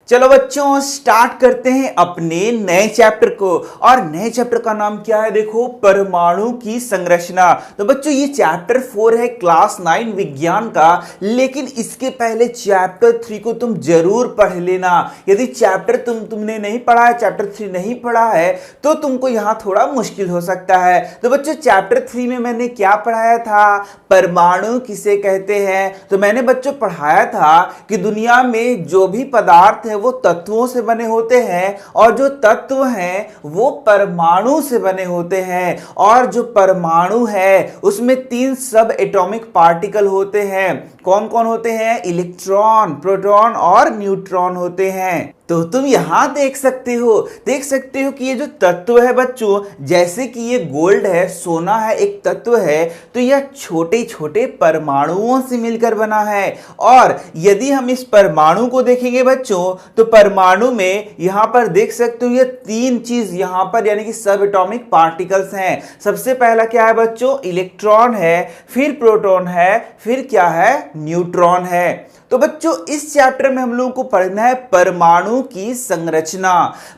चलो बच्चों स्टार्ट करते हैं अपने नए चैप्टर को। और नए चैप्टर का नाम क्या है? देखो, परमाणु की संरचना। तो बच्चों ये चैप्टर 4 है क्लास 9 विज्ञान का। लेकिन इसके पहले चैप्टर 3 को तुम जरूर पढ़ लेना। यदि चैप्टर तुमने नहीं पढ़ा है, चैप्टर 3 नहीं पढ़ा है, तो तुमको यहां थोड़ा मुश्किल हो सकता है। तो बच्चों चैप्टर 3 में मैंने क्या पढ़ाया था? परमाणु किसे कहते हैं? तो मैंने बच्चों पढ़ाया था कि दुनिया में जो भी पदार्थ है वो तत्वों से बने होते हैं, और जो तत्व हैं वो परमाणु से बने होते हैं। और जो परमाणु है उसमें 3 सब एटॉमिक पार्टिकल होते हैं। कौन कौन होते हैं? इलेक्ट्रॉन, प्रोटॉन और न्यूट्रॉन होते हैं। तो तुम यहां देख सकते हो कि ये जो तत्व है बच्चों, जैसे कि ये गोल्ड है, सोना है, एक तत्व है, तो यह छोटे छोटे परमाणुओं से मिलकर बना है। और यदि हम इस परमाणु को देखेंगे बच्चों, तो परमाणु में यहां पर देख सकते हो ये 3 चीज यहां पर यानी कि सब एटॉमिक पार्टिकल्स हैं। सबसे पहला क्या है बच्चों? इलेक्ट्रॉन है, फिर प्रोटॉन है, फिर क्या है? न्यूट्रॉन है। तो बच्चों इस चैप्टर में हम लोगों को पढ़ना है परमाणु की संरचना।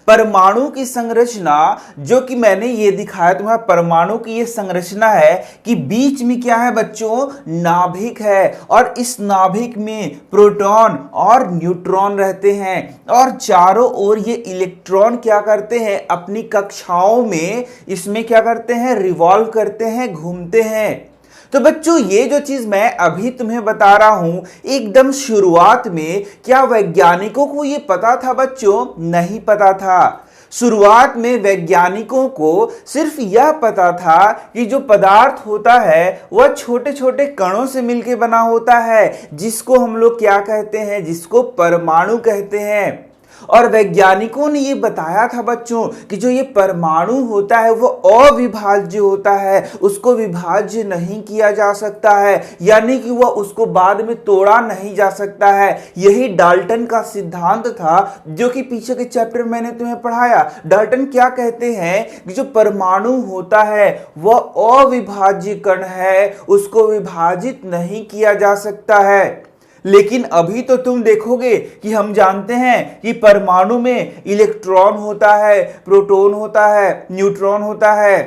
परमाणु की संरचना जो कि मैंने ये दिखाया तुम्हारा, परमाणु की ये संरचना है कि बीच में क्या है बच्चों? नाभिक है। और इस नाभिक में प्रोटॉन और न्यूट्रॉन रहते हैं, और चारों ओर ये इलेक्ट्रॉन क्या करते हैं? अपनी कक्षाओं में इसमें क्या करते हैं? रिवॉल्व करते हैं, घूमते हैं। तो बच्चों ये जो चीज मैं अभी तुम्हें बता रहा हूं, एकदम शुरुआत में क्या वैज्ञानिकों को ये पता था बच्चों? नहीं पता था। शुरुआत में वैज्ञानिकों को सिर्फ यह पता था कि जो पदार्थ होता है वह छोटे छोटे कणों से मिलकर बना होता है, जिसको हम लोग क्या कहते हैं? जिसको परमाणु कहते हैं। और वैज्ञानिकों ने ये बताया था बच्चों कि जो ये परमाणु होता है वो अविभाज्य होता है, उसको विभाज्य नहीं किया जा सकता है, यानी कि वह उसको बाद में तोड़ा नहीं जा सकता है। यही डाल्टन का सिद्धांत था, जो कि पीछे के चैप्टर में मैंने तुम्हें पढ़ाया। डाल्टन क्या कहते हैं कि जो परमाणु होता है वह अविभाज्य कण है, उसको विभाजित नहीं किया जा सकता है। लेकिन अभी तो तुम देखोगे कि हम जानते हैं कि परमाणु में इलेक्ट्रॉन होता है, प्रोटॉन होता है, न्यूट्रॉन होता है,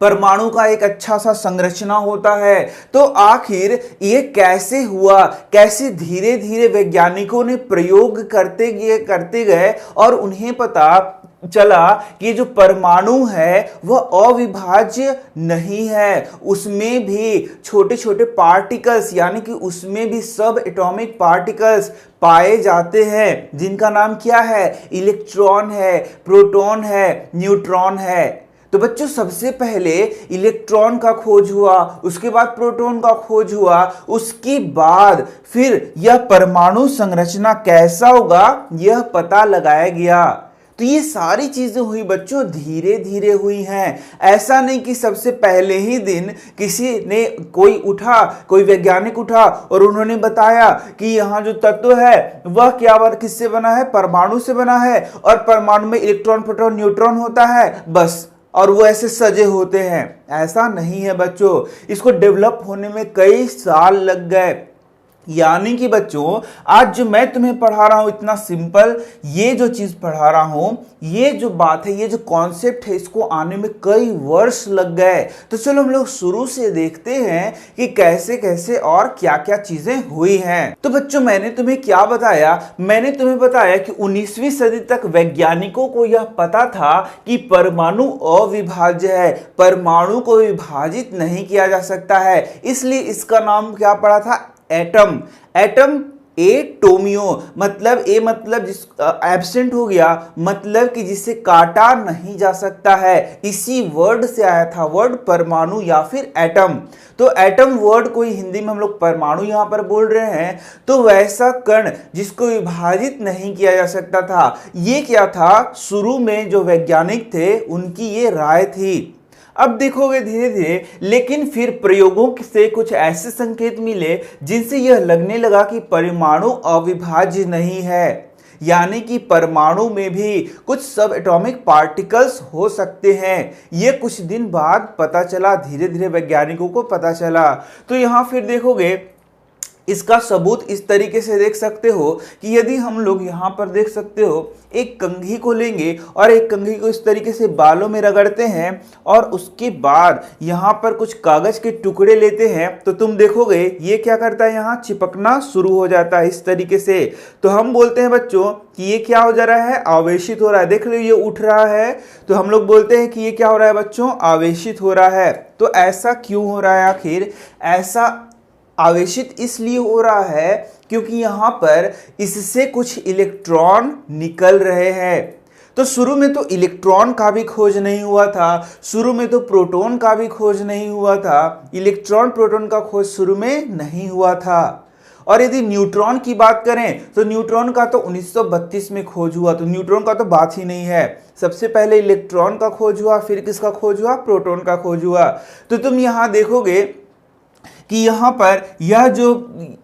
परमाणु का एक अच्छा सा संरचना होता है। तो आखिर ये कैसे हुआ? कैसे धीरे धीरे वैज्ञानिकों ने प्रयोग करते गए और उन्हें पता चला कि जो परमाणु है वह अविभाज्य नहीं है, उसमें भी छोटे छोटे पार्टिकल्स यानी कि उसमें भी सब एटॉमिक पार्टिकल्स पाए जाते हैं, जिनका नाम क्या है? इलेक्ट्रॉन है, प्रोटॉन है, न्यूट्रॉन है। तो बच्चों सबसे पहले इलेक्ट्रॉन का खोज हुआ, उसके बाद प्रोटॉन का खोज हुआ, उसके बाद फिर यह परमाणु संरचना कैसा होगा यह पता लगाया गया। तो ये सारी चीजें हुई बच्चों, धीरे धीरे हुई हैं। ऐसा नहीं कि सबसे पहले ही दिन किसी ने कोई वैज्ञानिक उठा और उन्होंने बताया कि यहाँ जो तत्व है वह किससे बना है? परमाणु से बना है, और परमाणु में इलेक्ट्रॉन, प्रोटॉन, न्यूट्रॉन होता है, बस, और वो ऐसे सजे होते हैं। ऐसा नहीं है बच्चों, इसको डेवलप होने में कई साल लग गए। यानी कि बच्चों आज जो मैं तुम्हें पढ़ा रहा हूं इतना सिंपल, ये जो चीज पढ़ा रहा हूं, ये जो बात है, ये जो कॉन्सेप्ट है, इसको आने में कई वर्ष लग गए। तो चलो हम लोग शुरू से देखते हैं कि कैसे कैसे और क्या क्या चीजें हुई हैं। तो बच्चों मैंने तुम्हें क्या बताया? मैंने तुम्हें बताया कि 19वीं सदी तक वैज्ञानिकों को यह पता था कि परमाणु अविभाज्य है, परमाणु को विभाजित नहीं किया जा सकता है, इसलिए इसका नाम क्या पड़ा था? एटम। एटम एटोमियो, मतलब ए मतलब जिस एब्सेंट हो गया, मतलब कि जिसे काटा नहीं जा सकता है। इसी वर्ड से आया था वर्ड परमाणु या फिर एटम। तो एटम वर्ड को हिंदी में हम लोग परमाणु यहां पर बोल रहे हैं। तो वैसा कण जिसको विभाजित नहीं किया जा सकता था, ये क्या था? शुरू में जो वैज्ञानिक थे उनकी ये राय थी। अब देखोगे धीरे धीरे, लेकिन फिर प्रयोगों से कुछ ऐसे संकेत मिले जिनसे यह लगने लगा कि परमाणु अविभाज्य नहीं है, यानी कि परमाणु में भी कुछ सब एटॉमिक पार्टिकल्स हो सकते हैं। यह कुछ दिन बाद पता चला, धीरे धीरे वैज्ञानिकों को पता चला। तो यहां फिर देखोगे इसका सबूत इस तरीके से देख सकते हो कि यदि हम लोग यहाँ पर देख सकते हो एक कंघी को लेंगे और एक कंघी को इस तरीके से बालों में रगड़ते हैं और उसके बाद यहाँ पर कुछ कागज के टुकड़े लेते हैं, तो तुम देखोगे ये क्या करता है, यहाँ चिपकना शुरू हो जाता है इस तरीके से। तो हम बोलते हैं बच्चों कि ये क्या हो जा रहा है, आवेशित हो रहा है। देख लो ये उठ रहा है, तो हम लोग बोलते हैं कि ये क्या हो रहा है बच्चों, आवेशित हो रहा है। तो ऐसा क्यों हो रहा है, आखिर ऐसा आवेशित इसलिए हो रहा है क्योंकि यहाँ पर इससे कुछ इलेक्ट्रॉन निकल रहे हैं। तो शुरू में तो इलेक्ट्रॉन का भी खोज नहीं हुआ था, शुरू में तो प्रोटॉन का भी खोज नहीं हुआ था, इलेक्ट्रॉन प्रोटॉन का खोज शुरू में नहीं हुआ था। और यदि न्यूट्रॉन की बात करें तो न्यूट्रॉन का तो 1932 में खोज हुआ, तो न्यूट्रॉन का तो बात ही नहीं है। सबसे पहले इलेक्ट्रॉन का खोज हुआ, फिर किसका खोज हुआ, प्रोटॉन का खोज हुआ। तो तुम यहाँ देखोगे कि यहाँ पर यह जो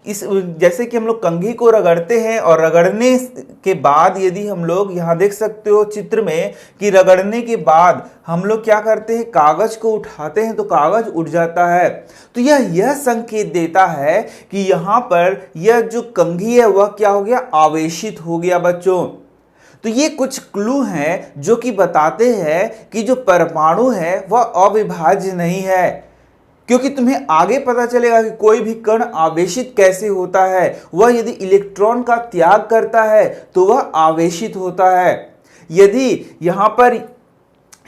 इस जैसे कि हम लोग कंघी को रगड़ते हैं और रगड़ने के बाद यदि हम लोग यहाँ देख सकते हो चित्र में कि रगड़ने के बाद हम लोग क्या करते हैं, कागज को उठाते हैं तो कागज उठ जाता है। तो यह संकेत देता है कि यहाँ पर यह जो कंघी है वह क्या हो गया, आवेशित हो गया बच्चों। तो ये कुछ क्लू हैं जो कि बताते हैं कि जो परमाणु है वह अविभाज्य नहीं है, क्योंकि तुम्हें आगे पता चलेगा कि कोई भी कण आवेशित कैसे होता है। वह यदि इलेक्ट्रॉन का त्याग करता है तो वह आवेशित होता है। यदि यहाँ पर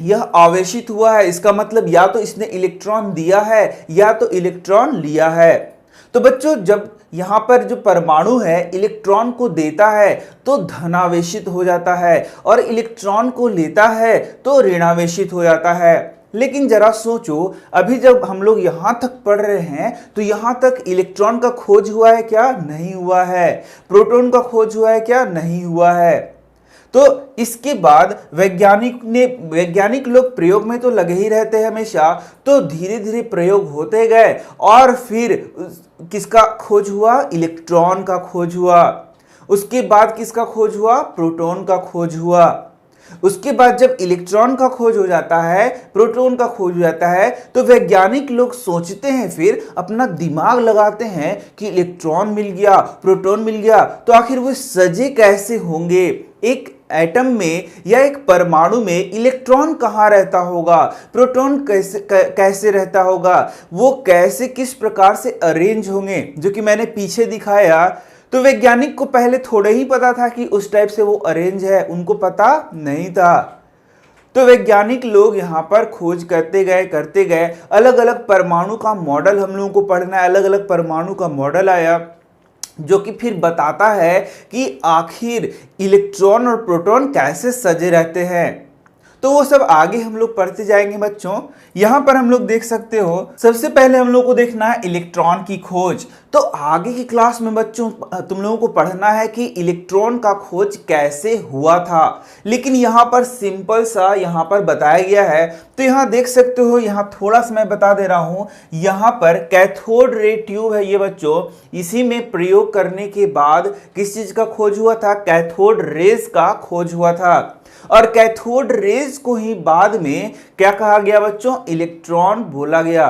यह आवेशित हुआ है इसका मतलब या तो इसने इलेक्ट्रॉन दिया है या तो इलेक्ट्रॉन लिया है। तो बच्चों जब यहाँ पर जो परमाणु है इलेक्ट्रॉन को देता है तो धनावेशित हो जाता है और इलेक्ट्रॉन को लेता है तो ऋणावेशित हो जाता है। लेकिन जरा सोचो, अभी जब हम लोग यहाँ तक पढ़ रहे हैं तो यहाँ तक इलेक्ट्रॉन का खोज हुआ है क्या, नहीं हुआ है। प्रोटॉन का खोज हुआ है क्या, नहीं हुआ है। तो इसके बाद वैज्ञानिक लोग प्रयोग में तो लगे ही रहते हैं हमेशा, तो धीरे धीरे प्रयोग होते गए और फिर किसका खोज हुआ, इलेक्ट्रॉन का खोज हुआ। उसके बाद किसका खोज हुआ, प्रोटॉन का खोज हुआ। उसके बाद जब इलेक्ट्रॉन का खोज हो जाता है, प्रोटॉन का खोज हो जाता है, तो वैज्ञानिक लोग सोचते हैं, फिर अपना दिमाग लगाते हैं कि इलेक्ट्रॉन मिल गया, प्रोटॉन मिल गया, तो आखिर वो सजे कैसे होंगे। एक एटम में या एक परमाणु में इलेक्ट्रॉन कहाँ रहता होगा, प्रोटॉन कैसे रहता होगा, वो कैसे किस प्रकार से अरेंज होंगे, जो कि मैंने पीछे दिखाया। तो वैज्ञानिक को पहले थोड़े ही पता था कि उस टाइप से वो अरेंज है, उनको पता नहीं था। तो वैज्ञानिक लोग यहाँ पर खोज करते गए, अलग अलग परमाणु का मॉडल हम लोगों को पढ़ना है, अलग अलग परमाणु का मॉडल आया जो कि फिर बताता है कि आखिर इलेक्ट्रॉन और प्रोटॉन कैसे सजे रहते हैं। तो वो सब आगे हम लोग पढ़ते जाएंगे बच्चों। यहाँ पर हम लोग देख सकते हो, सबसे पहले हम लोग को देखना है इलेक्ट्रॉन की खोज। तो आगे की क्लास में बच्चों तुम लोगों को पढ़ना है कि इलेक्ट्रॉन का खोज कैसे हुआ था, लेकिन यहाँ पर सिंपल सा यहाँ पर बताया गया है। तो यहाँ देख सकते हो, यहाँ थोड़ा सा मैं बता दे रहा हूँ, यहाँ पर कैथोड रे ट्यूब है ये बच्चों। इसी में प्रयोग करने के बाद किस चीज का खोज हुआ था, कैथोड रेज का खोज हुआ था। और कैथोड रेज को ही बाद में क्या कहा गया बच्चों, इलेक्ट्रॉन बोला गया।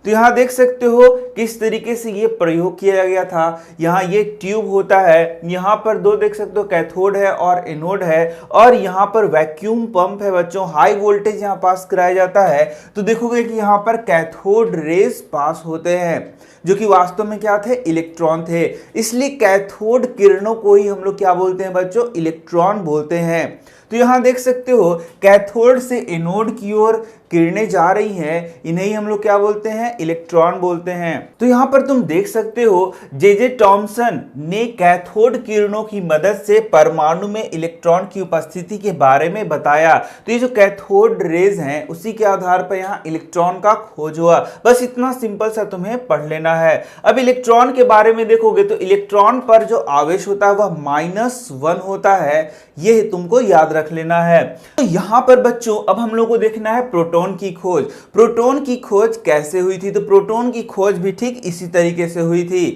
तो यहाँ देख सकते हो किस तरीके से ये प्रयोग किया गया था। यहाँ ये ट्यूब होता है, यहाँ पर दो देख सकते हो, कैथोड है और एनोड है, और यहाँ पर वैक्यूम पंप है बच्चों। हाई वोल्टेज यहाँ पास कराया जाता है, तो देखोगे कि यहाँ पर कैथोड रेज पास होते हैं जो कि वास्तव में क्या थे, इलेक्ट्रॉन थे। इसलिए कैथोड किरणों को ही हम लोग क्या बोलते हैं बच्चों, इलेक्ट्रॉन बोलते हैं। तो यहाँ देख सकते हो कैथोड से एनोड की ओर किरणें जा रही हैं, इन्हें हम लोग क्या बोलते हैं, इलेक्ट्रॉन बोलते हैं। तो यहाँ पर तुम देख सकते हो जे टॉमसन ने कैथोड किरणों की मदद से परमाणु में इलेक्ट्रॉन की उपस्थिति के बारे में बताया। तो ये जो कैथोड रेज हैं उसी के आधार पर यहाँ इलेक्ट्रॉन का खोज हुआ। बस इतना सिंपल सा तुम्हें पढ़ लेना है। अब इलेक्ट्रॉन के बारे में देखोगे तो इलेक्ट्रॉन पर जो आवेश होता है वह -1 होता है, ये तुमको याद रख लेना है। तो यहाँ पर बच्चों अब हम लोग को देखना है प्रोटॉन की खोज। प्रोटॉन की खोज कैसे हुई थी, तो प्रोटॉन की खोज भी ठीक इसी तरीके से हुई थी।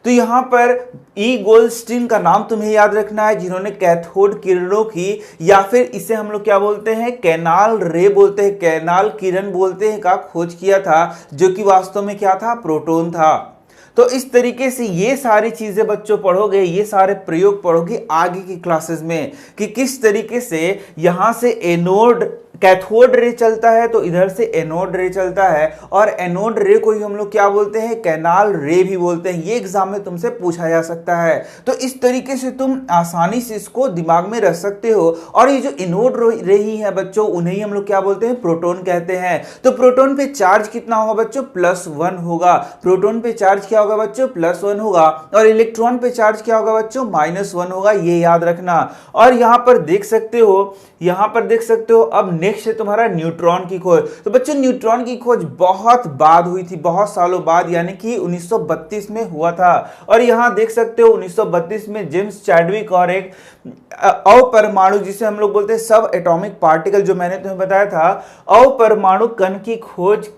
तो यहाँ पर ई गोल्डस्टीन का नाम तुम्हें याद रखना है, जिन्होंने कैथोड किरणों की, या फिर इसे हम लोग क्या बोलते हैं, कैनाल रे बोलते हैं, कैनाल किरण बोलते हैं, का खोज किया था, जो कि वास्तव में क्या था, प्रोटॉन था। तो इस तरीके से ये सारी चीजें बच्चों पढ़ोगे, ये सारे प्रयोग पढ़ोगे आगे की क्लासेस में कि किस तरीके से यहां से एनोड कैथोड रे चलता है तो इधर से एनोड रे चलता है, और एनोड रे को ही हम लोग क्या बोलते हैं, कैनाल रे भी बोलते हैं। ये एग्जाम में तुमसे पूछा जा सकता है। तो इस तरीके से तुम आसानी से इसको दिमाग में रख सकते हो। और ये जो एनोड रे ही है बच्चों, उन्हें हम लोग क्या बोलते हैं, प्रोटॉन कहते हैं। तो प्रोटॉन पे चार्ज कितना होगा बच्चों, +1 होगा। प्रोटॉन पे चार्ज क्या होगा बच्चों, +1 होगा। और इलेक्ट्रॉन पे चार्ज क्या होगा बच्चों, -1 होगा। ये याद रखना। और यहां पर देख सकते हो, अब नेक्स्ट है तुम्हारा न्यूट्रॉन की खोज। तो बच्चों न्यूट्रॉन की खोज बहुत बाद हुई थी, बहुत सालों बाद, यानी कि 1932 में हुआ था। और यहां देख सकते हो 1932 में जेम्स चैडविक और एक अपरमाणु, जिसे हम लोग बोलते हैं सब एटॉमिक पार्टिकल, जो मैंने तुम्हें बताया था, अपरमाणु कण की खोज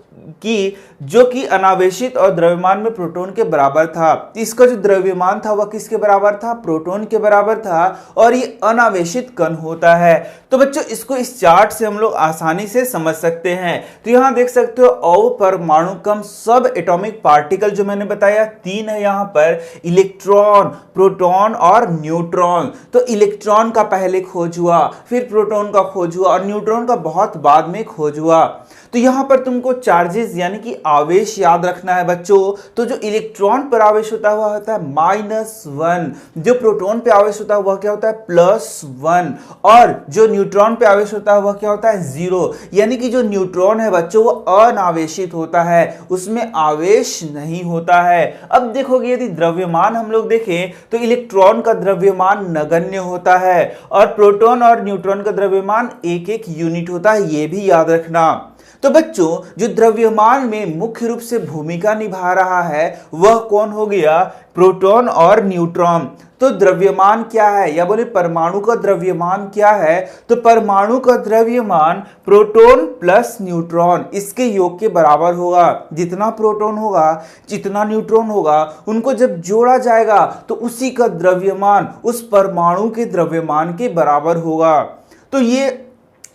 की, जो कि अनावेशित और द्रव्यमान में प्रोटॉन के बराबर था। इसका जो द्रव्यमान था वह किसके बराबर था, प्रोटॉन के बराबर था। और ये अनावेशित कण होता है। तो बच्चों इसको इस चार्ट से हम लोग आसानी से समझ सकते हैं। तो यहां देख सकते हो अपरमाणु कण सब एटॉमिक पार्टिकल जो मैंने बताया 3 है यहां पर, इलेक्ट्रॉन, प्रोटॉन और न्यूट्रॉन। तो इलेक्ट्रॉन का पहले खोज हुआ, फिर प्रोटॉन का खोज हुआ, और न्यूट्रॉन का बहुत बाद में खोज हुआ। तो यहां पर तुमको चार्जेस यानी कि आवेश याद रखना है बच्चों। तो जो इलेक्ट्रॉन पर आवेश होता हुआ होता है -1, जो प्रोटॉन पे आवेश होता है वह क्या होता है, +1, और जो न्यूट्रॉन पे आवेश होता है वह क्या होता है, 0। यानी कि जो न्यूट्रॉन है बच्चों वो अनावेशित होता है, उसमें आवेश नहीं होता है। अब देखोगे यदि द्रव्यमान हम लोग देखें तो इलेक्ट्रॉन का द्रव्यमान नगण्य होता है, और प्रोटॉन और न्यूट्रॉन का द्रव्यमान 1-1 यूनिट होता है, यह भी याद रखना। तो बच्चों जो द्रव्यमान में मुख्य रूप से भूमिका निभा रहा है वह कौन हो गया, प्रोटॉन और न्यूट्रॉन। तो द्रव्यमान क्या है, या बोले परमाणु का द्रव्यमान क्या है, तो परमाणु का द्रव्यमान प्रोटॉन प्लस न्यूट्रॉन इसके योग के बराबर होगा। जितना प्रोटॉन होगा, जितना न्यूट्रॉन होगा, उनको जब जोड़ा जाएगा तो उसी का द्रव्यमान उस परमाणु के द्रव्यमान के बराबर होगा। तो ये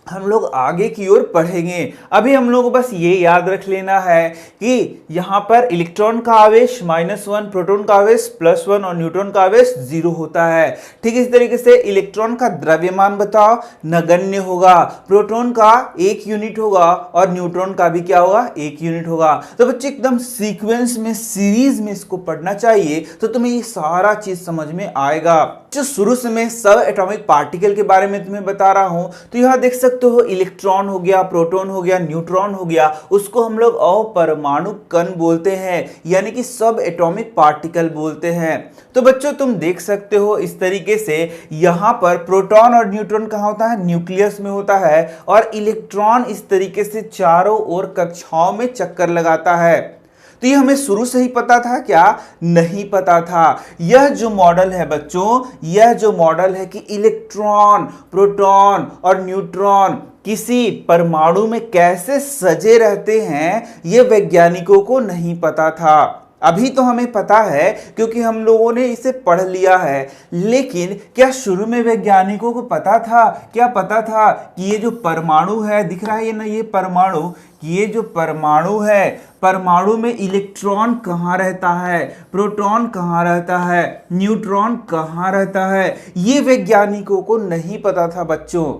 हम लोग आगे की ओर पढ़ेंगे। अभी हम लोग को बस ये याद रख लेना है कि यहां पर इलेक्ट्रॉन का आवेश -1, प्रोटॉन का आवेश +1 और न्यूट्रॉन का आवेश 0 होता है। ठीक इस तरीके से इलेक्ट्रॉन का द्रव्यमान बताओ, नगण्य होगा, प्रोटॉन का 1 यूनिट होगा और न्यूट्रॉन का भी क्या होगा, 1 यूनिट होगा। तो बच्चे एकदम सीक्वेंस में, सीरीज में इसको पढ़ना चाहिए, तो तुम्हें ये सारा चीज समझ में आएगा। जो शुरू से मैं सब एटॉमिक पार्टिकल के बारे में तुम्हें बता रहा हूं, तो यहां देख सकते हो इलेक्ट्रॉन हो गया, प्रोटॉन हो गया, न्यूट्रॉन हो गया, उसको हम लोग अपरमाणु कण बोलते हैं, यानी कि सब एटॉमिक पार्टिकल बोलते हैं। तो बच्चों तुम देख सकते हो इस तरीके से यहां पर प्रोटॉन और न्यूट्रॉन कहां होता है, न्यूक्लियस में होता है, और इलेक्ट्रॉन इस तरीके से चारों ओर कक्षाओं में चक्कर लगाता है। तो ये हमें शुरू से ही पता था क्या, नहीं पता था। यह जो मॉडल है बच्चों, यह जो मॉडल है कि इलेक्ट्रॉन, प्रोटॉन और न्यूट्रॉन किसी परमाणु में कैसे सजे रहते हैं, यह वैज्ञानिकों को नहीं पता था। अभी तो हमें पता है क्योंकि हम लोगों ने इसे पढ़ लिया है, लेकिन क्या शुरू में वैज्ञानिकों को पता था, क्या पता था कि ये जो परमाणु है, दिख रहा है ना ये परमाणु, ये जो परमाणु है, परमाणु में इलेक्ट्रॉन कहाँ रहता है, प्रोटॉन कहाँ रहता है, न्यूट्रॉन कहाँ रहता है, ये वैज्ञानिकों को नहीं पता था बच्चों।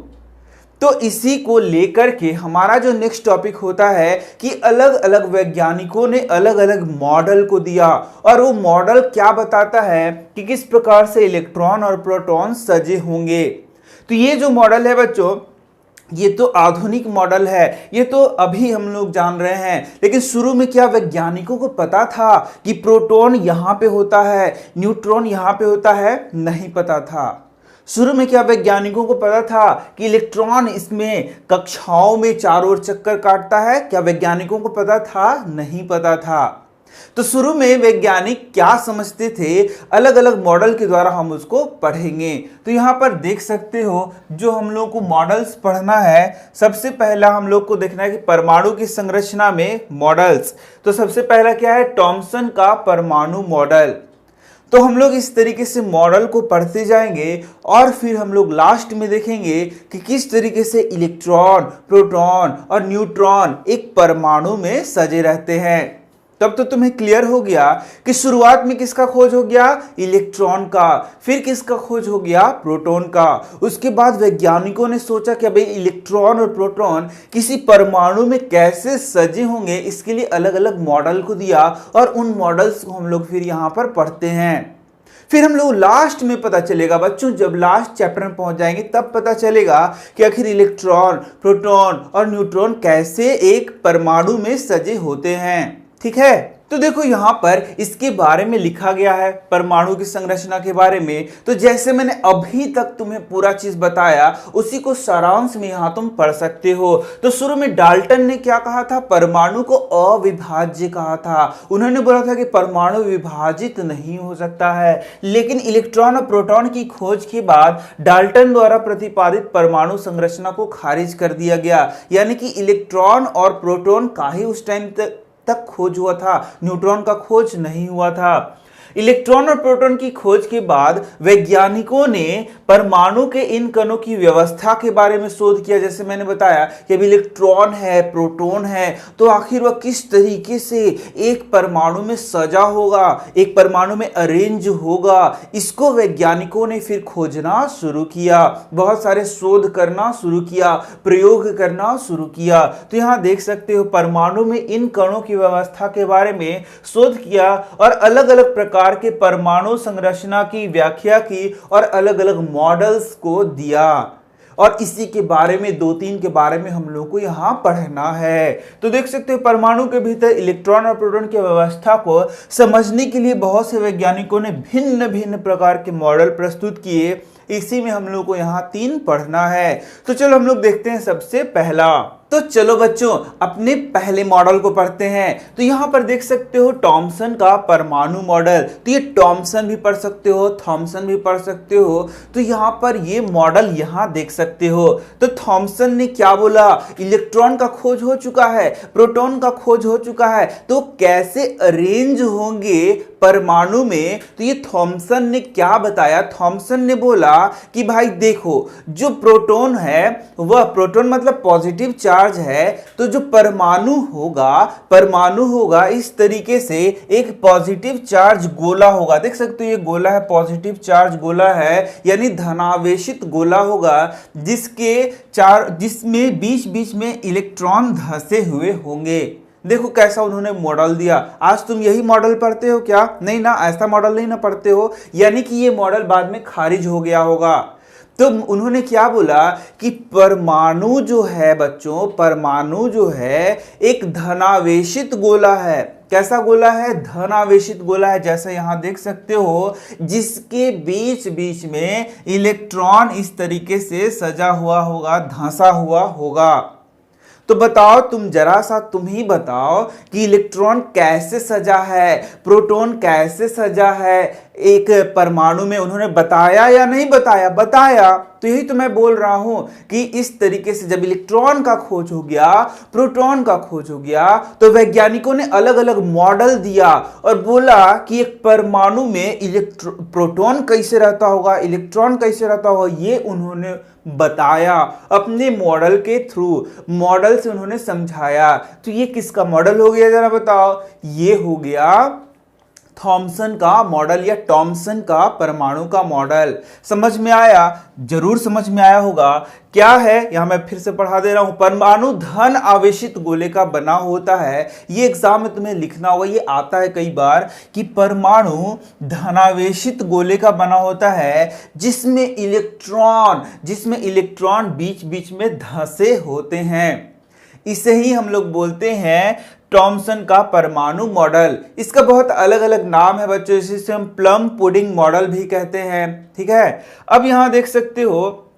तो इसी को लेकर के हमारा जो नेक्स्ट टॉपिक होता है कि अलग अलग वैज्ञानिकों ने अलग अलग मॉडल को दिया, और वो मॉडल क्या बताता है कि किस प्रकार से इलेक्ट्रॉन और प्रोटॉन सजे होंगे। तो ये जो मॉडल है बच्चों, ये तो आधुनिक मॉडल है, ये तो अभी हम लोग जान रहे हैं, लेकिन शुरू में क्या वैज्ञानिकों को पता था कि प्रोटॉन यहां पे होता है, न्यूट्रॉन यहां पे होता है, नहीं पता था। शुरू में क्या वैज्ञानिकों को पता था कि इलेक्ट्रॉन इसमें कक्षाओं में चारों ओर चक्कर काटता है, क्या वैज्ञानिकों को पता था, नहीं पता था। तो शुरू में वैज्ञानिक क्या समझते थे, अलग अलग मॉडल के द्वारा हम उसको पढ़ेंगे। तो यहां पर देख सकते हो जो हम लोग को मॉडल्स पढ़ना है, सबसे पहला हम लोग को देखना है कि परमाणु की संरचना में मॉडल्स। तो सबसे पहला क्या है, थॉमसन का परमाणु मॉडल। तो हम लोग इस तरीके से मॉडल को पढ़ते जाएंगे, और फिर हम लोग लास्ट में देखेंगे कि किस तरीके से इलेक्ट्रॉन, प्रोटॉन और न्यूट्रॉन एक परमाणु में सजे रहते हैं। तब तो तुम्हें क्लियर हो गया कि शुरुआत में किसका खोज हो गया, इलेक्ट्रॉन का, फिर किसका खोज हो गया, प्रोटॉन का। उसके बाद वैज्ञानिकों ने सोचा कि भाई इलेक्ट्रॉन और प्रोटॉन किसी परमाणु में कैसे सजे होंगे, इसके लिए अलग अलग मॉडल को दिया और उन मॉडल्स को हम लोग फिर यहां पर पढ़ते हैं। फिर हम लोग लास्ट में पता चलेगा बच्चों, जब लास्ट चैप्टर में पहुंच जाएंगे तब पता चलेगा कि आखिर इलेक्ट्रॉन, प्रोटॉन और न्यूट्रॉन कैसे एक परमाणु में सजे होते हैं। ठीक है, तो देखो यहां पर इसके बारे में लिखा गया है, परमाणु की संरचना के बारे में। तो जैसे मैंने अभी तक तुम्हें पूरा चीज बताया उसी को सारांश में यहां तुम पढ़ सकते हो। तो शुरू में डाल्टन ने क्या कहा था, परमाणु को अविभाज्य कहा था। उन्होंने बोला था कि परमाणु विभाजित नहीं हो सकता है, लेकिन इलेक्ट्रॉन और प्रोटॉन की खोज के बाद डाल्टन द्वारा प्रतिपादित परमाणु संरचना को खारिज कर दिया गया। यानी कि इलेक्ट्रॉन और प्रोटॉन का ही उस टाइम तक खोज हुआ था, न्यूट्रॉन का खोज नहीं हुआ था। इलेक्ट्रॉन और प्रोटॉन की खोज के बाद वैज्ञानिकों ने परमाणु के इन कणों की व्यवस्था के बारे में शोध किया। जैसे मैंने बताया कि अब इलेक्ट्रॉन है, प्रोटॉन है, तो आखिर वह किस तरीके से एक परमाणु में सजा होगा, एक परमाणु में अरेंज होगा, इसको वैज्ञानिकों ने फिर खोजना शुरू किया, बहुत सारे शोध करना शुरू किया, प्रयोग करना शुरू किया। तो यहां देख सकते हो परमाणु में इन कणों की व्यवस्था के बारे में शोध किया और अलग अलग प्रकार के परमाणु संरचना की व्याख्या की और अलग अलग मॉडल्स को दिया। और इसी के बारे में 2-3 के बारे में हम लोग को यहां पढ़ना है। तो देख सकते हो परमाणु के भीतर इलेक्ट्रॉन और प्रोटॉन की व्यवस्था को समझने के लिए बहुत से वैज्ञानिकों ने भिन्न भिन्न प्रकार के मॉडल प्रस्तुत किए। इसी में हम लोग को यहाँ 3 पढ़ना है। तो चलो हम लोग देखते हैं सबसे पहला। तो चलो बच्चों अपने पहले मॉडल को पढ़ते हैं। तो यहां पर देख सकते हो थॉमसन का परमाणु मॉडल। तो ये थॉमसन भी पढ़ सकते हो, थॉमसन भी पढ़ सकते हो। तो यहां पर ये मॉडल यहां देख सकते हो। तो थॉमसन ने क्या बोला, इलेक्ट्रॉन का खोज हो चुका है, प्रोटॉन का खोज हो चुका है, तो कैसे अरेंज होंगे परमाणु में। तो ये थॉमसन ने क्या बताया, थॉमसन ने बोला कि भाई देखो जो प्रोटॉन है वह, प्रोटॉन मतलब पॉजिटिव चार्ज है, तो जो परमाणु होगा इस तरीके से एक पॉजिटिव चार्ज गोला होगा। देख सकते हो ये गोला है, पॉजिटिव चार्ज गोला है, यानी धनावेशित गोला होगा जिसमें बीच बीच में इलेक्ट्रॉन धंसे हुए होंगे। देखो कैसा उन्होंने मॉडल दिया। आज तुम यही मॉडल पढ़ते हो क्या, नहीं ना, ऐसा मॉडल नहीं ना पढ़ते हो, यानी कि ये मॉडल बाद में खारिज हो गया होगा। तो उन्होंने क्या बोला कि परमाणु जो है बच्चों, परमाणु जो है एक धनावेशित गोला है। कैसा गोला है, धनावेशित गोला है, जैसा यहां देख सकते हो, जिसके बीच बीच में इलेक्ट्रॉन इस तरीके से सजा हुआ होगा, धंसा हुआ होगा। तो बताओ तुम जरा सा, तुम ही बताओ कि इलेक्ट्रॉन कैसे सजा है, प्रोटॉन कैसे सजा है एक परमाणु में। उन्होंने बताया या नहीं बताया, बताया। तो यही तो मैं बोल रहा हूं कि इस तरीके से जब इलेक्ट्रॉन का खोज हो गया, प्रोटॉन का खोज हो गया, तो वैज्ञानिकों ने अलग अलग मॉडल दिया और बोला कि एक परमाणु में प्रोटॉन कैसे रहता होगा, इलेक्ट्रॉन कैसे रहता होगा, ये उन्होंने बताया अपने मॉडल के थ्रू, मॉडल से उन्होंने समझाया। तो ये किसका मॉडल हो गया जरा बताओ, ये हो गया थॉमसन का मॉडल या थॉमसन का परमाणु का मॉडल। समझ में आया, जरूर समझ में आया होगा। क्या है, यहां मैं फिर से पढ़ा दे रहा हूं। परमाणु धन आवेशित गोले का बना होता है। ये एग्जाम में तुम्हें लिखना होगा, ये आता है कई बार कि परमाणु धनावेशित गोले का बना होता है जिसमें इलेक्ट्रॉन बीच बीच में धंसे होते हैं। इसे ही हम लोग बोलते हैं थॉमसन का परमाणु मॉडल। इसका बहुत अलग अलग नाम है बच्चों, इसे हम प्लम पुडिंग मॉडल भी कहते हैं। ठीक है, अब यहां देख सकते हो,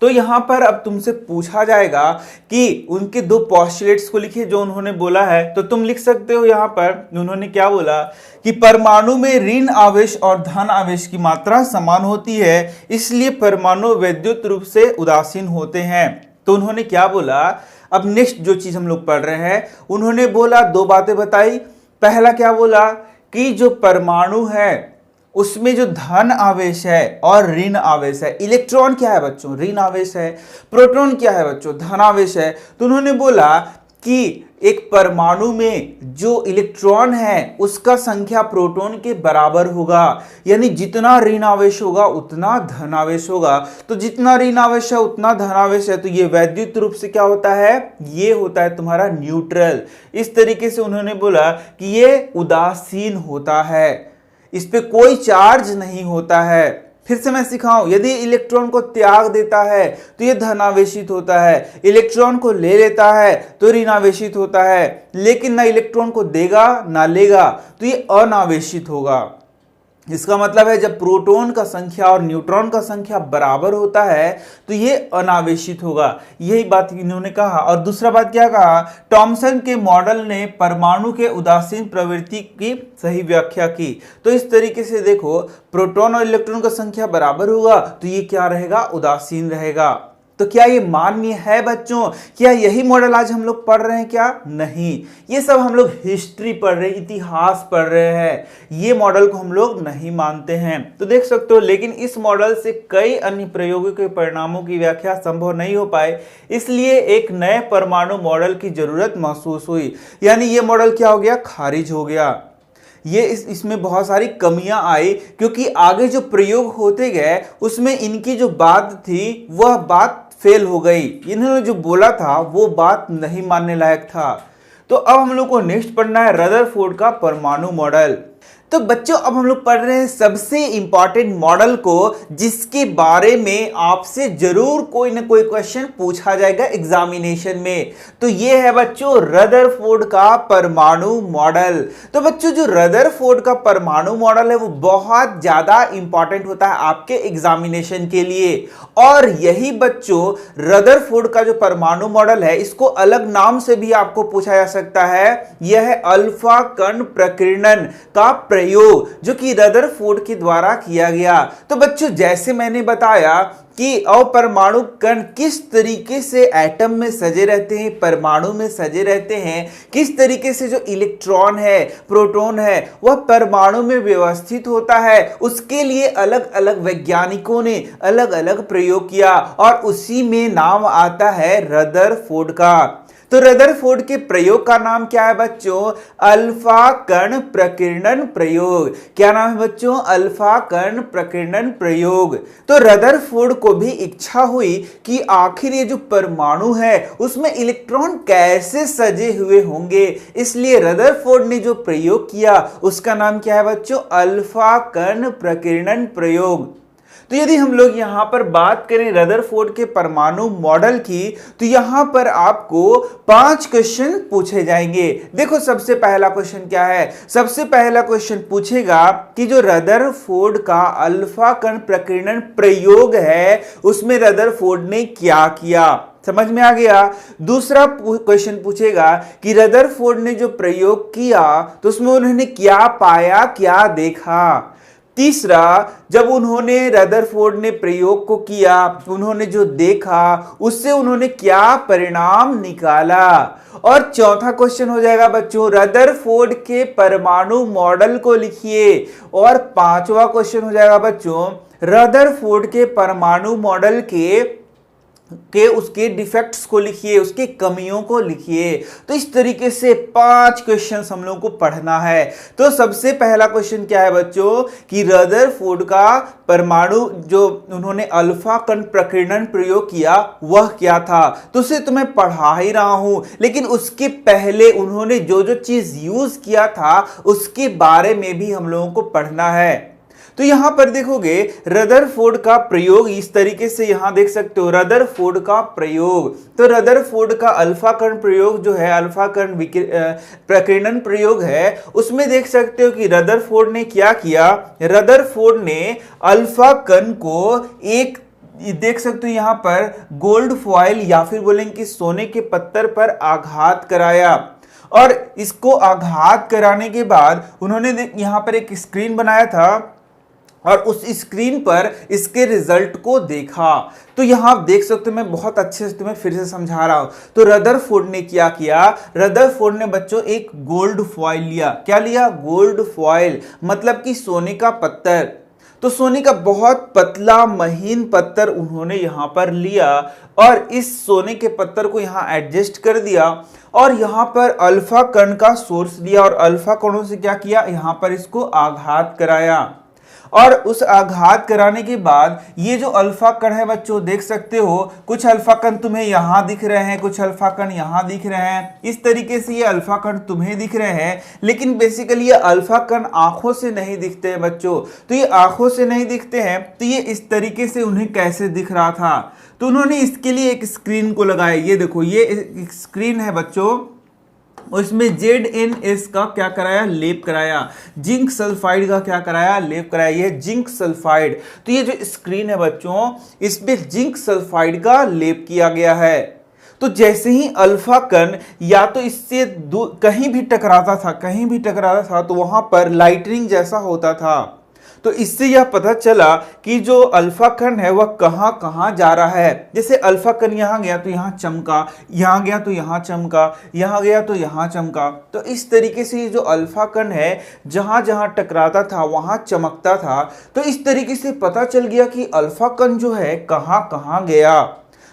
तो यहां पर अब तुमसे पूछा जाएगा कि उनके 2 पोस्टुलेट्स को लिखिए जो उन्होंने बोला है। तो तुम लिख सकते हो यहां पर उन्होंने क्या बोला कि परमाणु में ऋण आवेश और धन आवेश की मात्रा समान होती है, इसलिए परमाणु विद्युत रूप से उदासीन होते हैं। तो उन्होंने क्या बोला, अब नेक्स्ट जो चीज हम लोग पढ़ रहे हैं, उन्होंने बोला 2 बातें बताई। पहला क्या बोला कि जो परमाणु है उसमें जो धन आवेश है और ऋण आवेश है, इलेक्ट्रॉन क्या है बच्चों, ऋण आवेश है, प्रोटॉन क्या है बच्चों, धन आवेश है। तो उन्होंने बोला कि एक परमाणु में जो इलेक्ट्रॉन है उसका संख्या प्रोटॉन के बराबर होगा, यानी जितना ऋण आवेश होगा उतना धन आवेश होगा। तो जितना ऋण आवेश है उतना धन आवेश है, तो ये वैद्युत रूप से क्या होता है, ये होता है तुम्हारा न्यूट्रल। इस तरीके से उन्होंने बोला कि ये उदासीन होता है, इस पे कोई चार्ज नहीं होता है। फिर से मैं सिखाऊं, यदि इलेक्ट्रॉन को त्याग देता है तो ये धनावेशित होता है, इलेक्ट्रॉन को ले लेता है तो ऋणावेशित होता है, लेकिन ना इलेक्ट्रॉन को देगा ना लेगा तो ये अनावेशित होगा। इसका मतलब है जब प्रोटॉन का संख्या और न्यूट्रॉन का संख्या बराबर होता है तो ये अनावेशित होगा। यही बात इन्होंने कहा। और दूसरा बात क्या कहा, टॉमसन के मॉडल ने परमाणु के उदासीन प्रवृत्ति की सही व्याख्या की। तो इस तरीके से देखो, प्रोटॉन और इलेक्ट्रॉन का संख्या बराबर होगा तो ये क्या रहेगा, उदासीन रहेगा। तो क्या ये मान्य है बच्चों? क्या यही मॉडल आज हम लोग पढ़ रहे हैं क्या? नहीं, ये सब हम लोग हिस्ट्री पढ़ रहे हैं, इतिहास पढ़ रहे हैं, ये मॉडल को हम लोग नहीं मानते हैं। तो देख सकते हो, लेकिन इस मॉडल से कई अन्य प्रयोगों के परिणामों की व्याख्या संभव नहीं हो पाए, इसलिए एक नए परमाणु मॉडल की जरूरत महसूस हुई। यानी ये मॉडल क्या हो गया, खारिज हो गया। ये इसमें बहुत सारी कमियां आई, क्योंकि आगे जो प्रयोग होते गए उसमें इनकी जो बात थी वह बात फेल हो गई। इन्होंने जो बोला था वो बात नहीं मानने लायक था। तो अब हम लोग को नेक्स्ट पढ़ना है रदरफोर्ड का परमाणु मॉडल। तो बच्चों अब हम लोग पढ़ रहे हैं सबसे इंपॉर्टेंट मॉडल को, जिसके बारे में आपसे जरूर कोई ना कोई क्वेश्चन पूछा जाएगा एग्जामिनेशन में। तो ये है बच्चों रदरफोर्ड का परमाणु मॉडल। तो बच्चों जो रदरफोर्ड का परमाणु मॉडल है वो बहुत ज्यादा इंपॉर्टेंट होता है आपके एग्जामिनेशन के लिए। और यही बच्चों रदरफोर्ड का जो परमाणु मॉडल है, इसको अलग नाम से भी आपको पूछा जा सकता है। यह है अल्फा कण प्रकीर्णन का प्रयोग, जो कि रदरफोर्ड के द्वारा किया गया। तो बच्चों जैसे मैंने बताया कि अपरमाणु कण किस तरीके से एटम में सजे रहते हैं, परमाणु में सजे रहते हैं, किस तरीके से जो इलेक्ट्रॉन है, प्रोटॉन है, वह परमाणु में व्यवस्थित होता है, उसके लिए अलग अलग वैज्ञानिकों ने अलग अलग प्रयोग किया और उसी में नाम आता है रदरफोर्ड का। तो रदरफोर्ड के प्रयोग का नाम क्या है बच्चों, अल्फा कण प्रकीर्णन प्रयोग। क्या नाम है बच्चों, अल्फा कण प्रकीर्णन प्रयोग। तो रदरफोर्ड को भी इच्छा हुई कि आखिर ये जो परमाणु है उसमें इलेक्ट्रॉन कैसे सजे हुए होंगे, इसलिए रदरफोर्ड ने जो प्रयोग किया उसका नाम क्या है बच्चों, अल्फा कण प्रकीर्णन प्रयोग। तो यदि हम लोग यहां पर बात करें रदरफोर्ड के परमाणु मॉडल की, तो यहां पर आपको 5 क्वेश्चन पूछे जाएंगे। देखो सबसे पहला क्वेश्चन क्या है, सबसे पहला क्वेश्चन पूछेगा कि जो रदरफोर्ड का अल्फा कण प्रकीर्णन प्रयोग है उसमें रदरफोर्ड ने क्या किया, समझ में आ गया। दूसरा क्वेश्चन पूछेगा कि रदरफोर्ड ने जो प्रयोग किया तो उसमें उन्होंने क्या पाया, क्या देखा। तीसरा, जब उन्होंने रदरफोर्ड ने प्रयोग को किया, उन्होंने जो देखा उससे उन्होंने क्या परिणाम निकाला। और चौथा क्वेश्चन हो जाएगा बच्चों, रदरफोर्ड के परमाणु मॉडल को लिखिए। और पांचवा क्वेश्चन हो जाएगा बच्चों, रदरफोर्ड के परमाणु मॉडल के उसके डिफेक्ट्स को लिखिए, उसकी कमियों को लिखिए। तो इस तरीके से 5 क्वेश्चंस हम लोगों को पढ़ना है। तो सबसे पहला क्वेश्चन क्या है बच्चों कि रदरफोर्ड का परमाणु जो उन्होंने अल्फा कण प्रकीर्णन प्रयोग किया वह क्या था। तो उसे तो मैं पढ़ा ही रहा हूं, लेकिन उसके पहले उन्होंने जो जो चीज यूज किया था उसके बारे में भी हम लोगों को पढ़ना है। तो यहां पर देखोगे रदरफोर्ड का प्रयोग इस तरीके से यहां देख सकते हो, रदरफोर्ड का प्रयोग। तो रदरफोर्ड का अल्फा कण प्रयोग जो है, अल्फा कण प्रकीर्णन प्रयोग है, उसमें देख सकते हो कि रदरफोर्ड ने क्या किया। रदरफोर्ड ने अल्फा कण को एक देख सकते हो यहां पर गोल्ड फॉइल या फिर बोलेंगे कि सोने के पत्थर पर आघात कराया। और इसको आघात कराने के बाद उन्होंने यहां पर एक स्क्रीन बनाया था और उस स्क्रीन पर इसके रिजल्ट को देखा। तो यहां आप देख सकते हो, मैं बहुत अच्छे से तुम्हें फिर से समझा रहा हूं। तो रदरफोर्ड ने क्या किया, रदरफोर्ड ने बच्चों एक गोल्ड फॉइल लिया। क्या लिया, गोल्ड फॉइल, मतलब कि सोने का पत्थर। तो सोने का बहुत पतला महीन पत्थर उन्होंने यहां पर लिया और इस सोने के पत्थर को यहां एडजस्ट कर दिया और यहां पर अल्फा कण का सोर्स दिया और अल्फा कणों से क्या किया, यहां पर इसको आघात कराया। और उस आघात कराने के बाद ये जो अल्फा कण है बच्चों, देख सकते हो कुछ अल्फा कण तुम्हें यहां दिख रहे हैं, कुछ अल्फा कण यहां दिख रहे हैं। इस तरीके से ये अल्फा कण तुम्हें दिख रहे हैं, लेकिन बेसिकली ये अल्फा कण आंखों से नहीं दिखते हैं बच्चों। तो ये आंखों से नहीं दिखते हैं, तो ये इस तरीके से उन्हें कैसे दिख रहा था? तो उन्होंने इसके लिए एक स्क्रीन को लगाया। ये देखो, ये एक स्क्रीन है बच्चों, उसमें ZnS का क्या कराया, लेप कराया। जिंक सल्फाइड का क्या कराया, लेप कराया। ये जिंक सल्फाइड, तो ये जो स्क्रीन है बच्चों, इस पे जिंक सल्फाइड का लेप किया गया है। तो जैसे ही अल्फा कण या तो इससे कहीं भी टकराता था तो वहां पर लाइटनिंग जैसा होता था। तो इससे यह पता चला कि जो अल्फा कण है वह कहां कहां जा रहा है। जैसे अल्फा कण यहां गया तो यहां चमका, यहां गया तो यहां चमका, यहां गया तो यहां चमका। तो इस तरीके से ये जो अल्फा कण है जहां जहां टकराता था वहां चमकता था। तो इस तरीके से पता चल गया कि अल्फा कण जो है कहां कहां गया।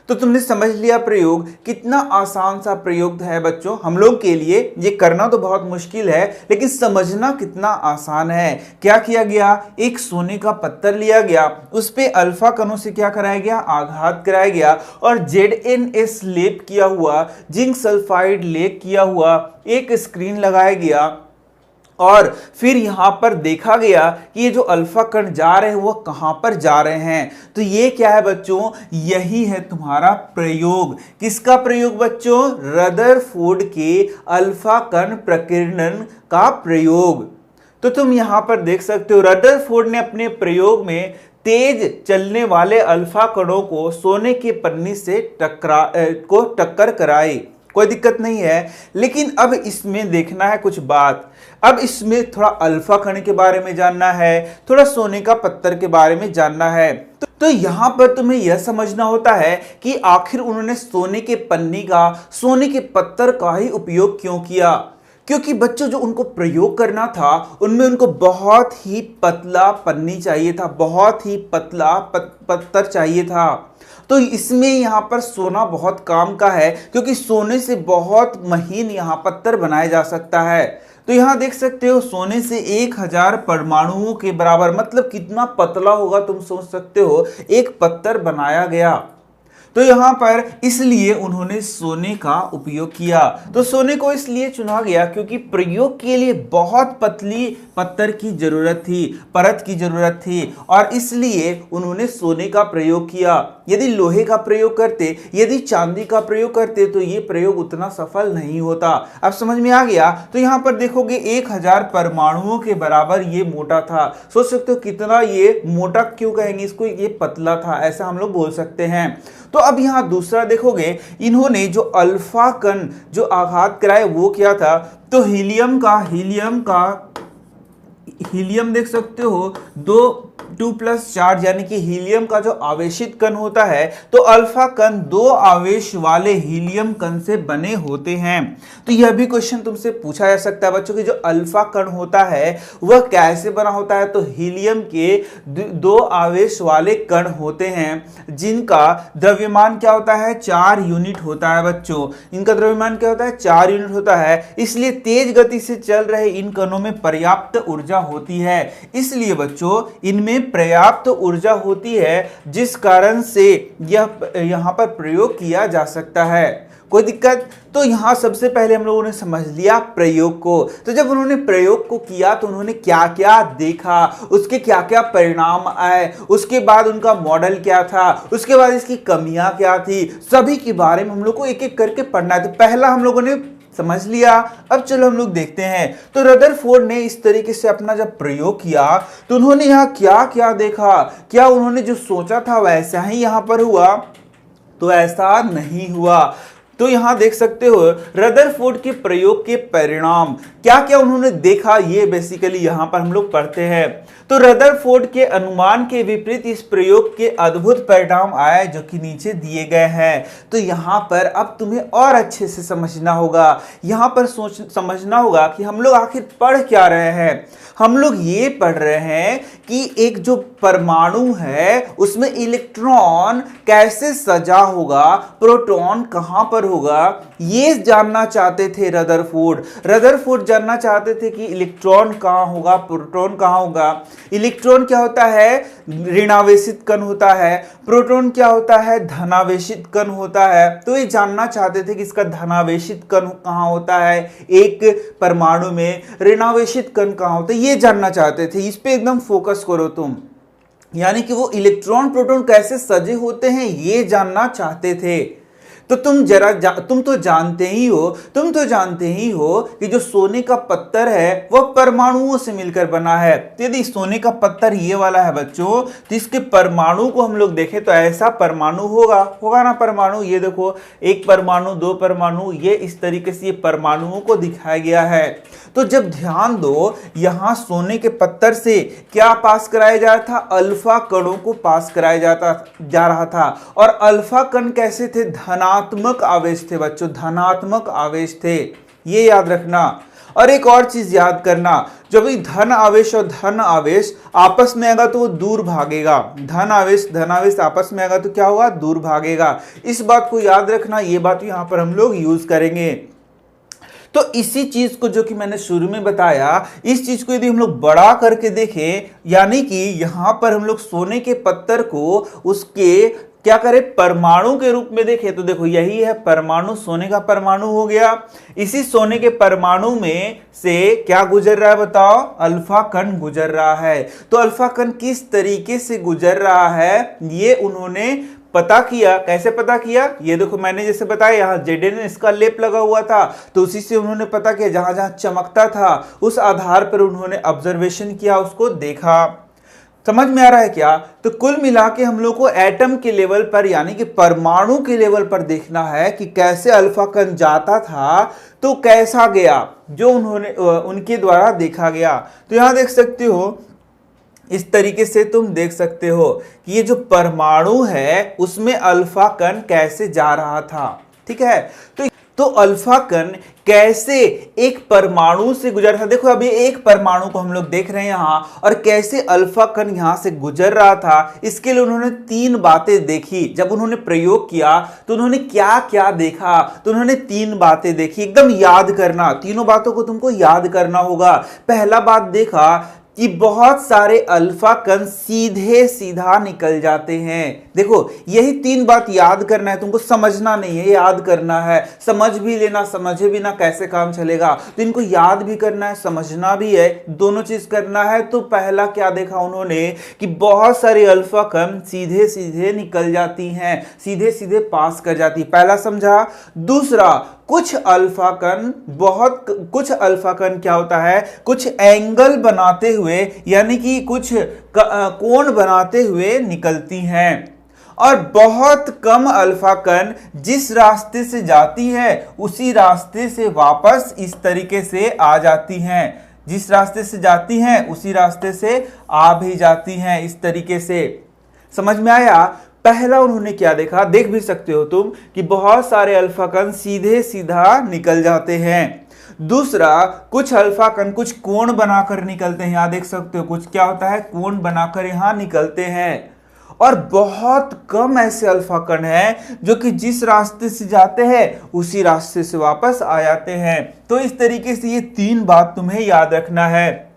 तो तुमने समझ लिया प्रयोग, कितना आसान सा प्रयोग है बच्चों हम लोग के लिए। ये करना तो बहुत मुश्किल है, लेकिन समझना कितना आसान है। क्या किया गया, एक सोने का पत्थर लिया गया, उस पे अल्फा कणों से क्या कराया गया, आघात कराया गया और ZnS लेप किया हुआ, जिंक सल्फाइड लेप किया हुआ एक स्क्रीन लगाया गया और फिर यहां पर देखा गया कि ये जो अल्फा कण जा रहे हैं वो कहां पर जा रहे हैं। तो ये क्या है बच्चों, यही है तुम्हारा प्रयोग। किसका प्रयोग बच्चों, रदरफोर्ड के अल्फा कण प्रकीर्णन का प्रयोग। तो तुम यहां पर देख सकते हो रदरफोर्ड ने अपने प्रयोग में तेज चलने वाले अल्फा कणों को सोने के पन्नी से टक्कर कराई। कोई दिक्कत नहीं है, लेकिन अब इसमें देखना है कुछ बात। अब इसमें थोड़ा अल्फा कण के बारे में जानना है, थोड़ा सोने का पत्थर के बारे में जानना है। तो यहां पर तुम्हें यह समझना होता है कि आखिर उन्होंने सोने के पन्नी का, सोने के पत्थर का ही उपयोग क्यों किया। क्योंकि बच्चों जो उनको प्रयोग करना था उनमें उनको बहुत ही पतला पन्नी चाहिए था, बहुत ही पतला पत्थर चाहिए था। तो इसमें यहां पर सोना बहुत काम का है, क्योंकि सोने से बहुत महीन यहां पत्थर बनाया जा सकता है। तो यहां देख सकते हो सोने से 1000 परमाणुओं के बराबर, मतलब कितना पतला होगा तुम सोच सकते हो, एक पत्थर बनाया गया। तो यहां पर इसलिए उन्होंने सोने का उपयोग किया। तो सोने को इसलिए चुना गया क्योंकि प्रयोग के लिए बहुत पतली पत्थर की जरूरत थी, परत की जरूरत थी, और इसलिए उन्होंने सोने का प्रयोग किया। यदि लोहे का प्रयोग करते, यदि चांदी का प्रयोग करते तो ये प्रयोग उतना सफल नहीं होता। अब समझ में आ गया। तो यहां पर देखोगे 1000 परमाणुओं के बराबर ये मोटा था। सोच सकते हो कितना ये मोटा, क्यों कहेंगे इसको, ये पतला था, ऐसा हम लोग बोल सकते हैं। तो अब यहां दूसरा देखोगे, इन्होंने जो अल्फा कण जो आघात कराए वो क्या था, तो हीलियम देख सकते हो 2+ चार्ज, यानी कि हीलियम का जो आवेशित कण होता है, तो अल्फा कण 2 आवेश वाले हीलियम कण से बने होते हैं। तो यह भी क्वेश्चन तुमसे पूछा जा सकता है बच्चों कि जो अल्फा कण होता है वह कैसे बना होता है। तो हीलियम के 2 आवेश वाले कण होते हैं जिनका द्रव्यमान क्या होता है, 4 यूनिट होता है बच्चों। इनका द्रव्यमान क्या होता है, 4 यूनिट होता है। इसलिए तेज गति से चल रहे इन कणों में पर्याप्त ऊर्जा होती है। इसलिए बच्चों इनमें पर्याप्त ऊर्जा होती है, जिस कारण से यह यहां पर प्रयोग किया जा सकता है। कोई दिक्कत। तो यहां सबसे पहले हम लोगों ने समझ लिया प्रयोग को। तो जब उन्होंने प्रयोग को किया तो उन्होंने क्या क्या देखा, उसके क्या क्या परिणाम आए, उसके बाद उनका मॉडल क्या था, उसके बाद इसकी कमियां क्या थी, सभी के बारे में हम लोग को एक एक करके पढ़ना है। तो पहला हम लोगों ने समझ लिया। अब चलो हम लोग देखते हैं। तो रदरफोर्ड ने इस तरीके से अपना जब प्रयोग किया तो उन्होंने यहां क्या क्या देखा, क्या उन्होंने जो सोचा था वैसा ही यहां पर हुआ, तो ऐसा नहीं हुआ। तो यहां देख सकते हो रदरफोर्ड के प्रयोग के परिणाम क्या क्या उन्होंने देखा, ये बेसिकली यहां पर हम लोग पढ़ते हैं। तो रदरफोर्ड के अनुमान के विपरीत इस प्रयोग के अद्भुत परिणाम आए जो कि नीचे दिए गए हैं। तो यहां पर अब तुम्हें और अच्छे से समझना होगा, यहां पर समझना होगा कि हम लोग आखिर पढ़ क्या रहे हैं। हम लोग ये पढ़ रहे हैं कि एक जो परमाणु है उसमें इलेक्ट्रॉन कैसे सजा होगा, प्रोटॉन कहां पर होगा, ये जानना चाहते थे रदरफोर्ड। रदरफोर्ड जानना चाहते थे कि इलेक्ट्रॉन कहां होगा, प्रोटॉन कहां होगा। इलेक्ट्रॉन क्या होता है, ऋणावेशित कण होता है। प्रोटॉन क्या होता है, धनावेशित कण होता है। तो ये जानना चाहते थे कि इसका धनावेशित कण कहां होता है, एक परमाणु में ऋणावेशित कण कहां होता है, ये जानना चाहते थे। इस पे एकदम फोकस करो तुम, यानी कि वो इलेक्ट्रॉन प्रोटॉन कैसे सजे होते हैं ये जानना चाहते थे। तो तुम तो जानते ही हो कि जो सोने का पत्थर है वह परमाणुओं से मिलकर बना है। तो यदि सोने का पत्थर ये वाला है बच्चों, तो इसके परमाणु को हम लोग देखें तो ऐसा परमाणु होगा ना परमाणु। ये देखो, एक परमाणु, दो परमाणु, ये इस तरीके से ये परमाणुओं को दिखाया गया है। तो जब ध्यान दो, यहां सोने के पत्थर से क्या पास कराया जा रहा था, अल्फा कणों को पास कराया जा रहा था। और अल्फा कण कैसे थे, धनात्मक आवेश थे बच्चों, धनात्मक आवेश थे, ये याद रखना। और एक और चीज याद करना, जब धन आवेश और धन आवेश आपस में आएगा तो वो दूर भागेगा। धन आवेश आपस में आएगा तो क्या होगा, दूर भागेगा। इस बात को याद रखना, ये बात यहां पर हम लोग यूज करेंगे। तो इसी चीज को जो कि मैंने शुरू में बताया, इस चीज को यदि हम लोग बड़ा करके देखें, यानी कि यहां पर हम लोग सोने के पत्थर को उसके क्या करें, परमाणु के रूप में देखें, तो देखो यही है परमाणु, सोने का परमाणु हो गया। इसी सोने के परमाणु में से क्या गुजर रहा है बताओ, अल्फा कण गुजर रहा है। तो अल्फा कण किस तरीके से गुजर रहा है ये उन्होंने पता किया। कैसे पता किया, ये देखो मैंने जैसे बताया यहाँ Zn इसका लेप लगा हुआ था, तो उसी से उन्होंने पता किया, जहां जहां चमकता था उस आधार पर उन्होंने ऑब्जर्वेशन किया, उसको देखा। समझ में आ रहा है क्या। तो कुल मिला के हम लोग को एटम के लेवल पर यानी कि परमाणु के लेवल पर देखना है कि कैसे अल्फा कण जाता था तो कैसा गया, जो उन्होंने उनके द्वारा देखा गया। तो यहां देख सकते हो, इस तरीके से तुम देख सकते हो कि ये जो परमाणु है उसमें अल्फा कण कैसे जा रहा था। ठीक है, तो अल्फा कण कैसे एक परमाणु से गुजर था। देखो अभी एक परमाणु को हम लोग देख रहे हैं यहां, और कैसे अल्फा कण यहां से गुजर रहा था। इसके लिए उन्होंने 3 बातें देखी। जब उन्होंने प्रयोग किया तो उन्होंने क्या क्या देखा, तो उन्होंने 3 बातें देखी। एकदम याद करना, तीनों बातों को तुमको याद करना होगा। पहला बात देखा कि बहुत सारे अल्फा कण सीधे सीधा निकल जाते हैं। देखो यही 3 बात याद करना है तुमको, समझना नहीं है, याद करना है। समझ भी लेना, समझे बिना कैसे काम चलेगा, तो इनको याद भी करना है, समझना भी है, दोनों चीज करना है। तो पहला क्या देखा उन्होंने कि बहुत सारे अल्फा कण सीधे सीधे निकल जाती हैं, सीधे सीधे पास कर जाती, पहला समझा। दूसरा, कुछ अल्फा कण क्या होता है, कुछ एंगल बनाते हुए यानी कि कुछ कोण बनाते हुए निकलती हैं। और बहुत कम अल्फा कण जिस रास्ते से जाती है उसी रास्ते से वापस इस तरीके से आ जाती हैं। जिस रास्ते से जाती हैं उसी रास्ते से आ भी जाती हैं, इस तरीके से। समझ में आया। पहला उन्होंने क्या देखा, देख भी सकते हो तुम कि बहुत सारे अल्फा कण सीधे सीधा निकल जाते हैं। दूसरा, कुछ अल्फा कण कुछ कोण बनाकर निकलते हैं। यहां देख सकते हो कुछ क्या होता है, कोण बनाकर यहां निकलते हैं। और बहुत कम ऐसे अल्फा कण हैं जो कि जिस रास्ते से जाते हैं उसी रास्ते से वापस आ जाते हैं। तो इस तरीके से ये 3 बात तुम्हें याद रखना है।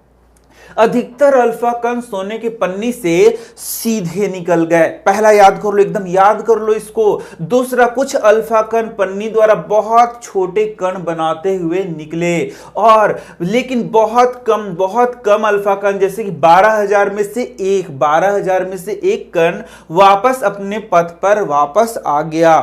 अधिकतर अल्फा कण सोने के पन्नी से सीधे निकल गए, पहला याद कर लो, एकदम याद कर लो इसको। दूसरा, कुछ अल्फा कण पन्नी द्वारा बहुत छोटे कण बनाते हुए निकले, और लेकिन बहुत कम अल्फा कण जैसे कि 12,000 में से एक कण वापस अपने पथ पर वापस आ गया।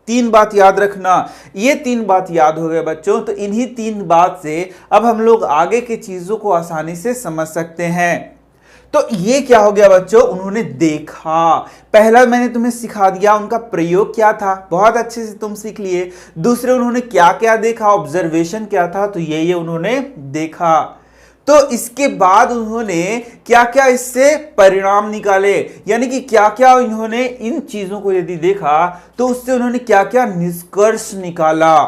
3 बात याद रखना। ये 3 बात याद हो गए बच्चों। तो इन्हीं 3 बात से अब हम लोग आगे की चीजों को आसानी से समझ सकते हैं। तो ये क्या हो गया बच्चों, उन्होंने देखा। पहला मैंने तुम्हें सिखा दिया उनका प्रयोग क्या था, बहुत अच्छे से तुम सीख लिए। दूसरे, उन्होंने क्या क्या देखा, ऑब्जर्वेशन क्या था, तो ये उन्होंने देखा। तो इसके बाद उन्होंने क्या क्या इससे परिणाम निकाले, यानी कि क्या क्या इन्होंने इन चीजों को यदि देखा तो उससे उन्होंने क्या क्या निष्कर्ष निकाला।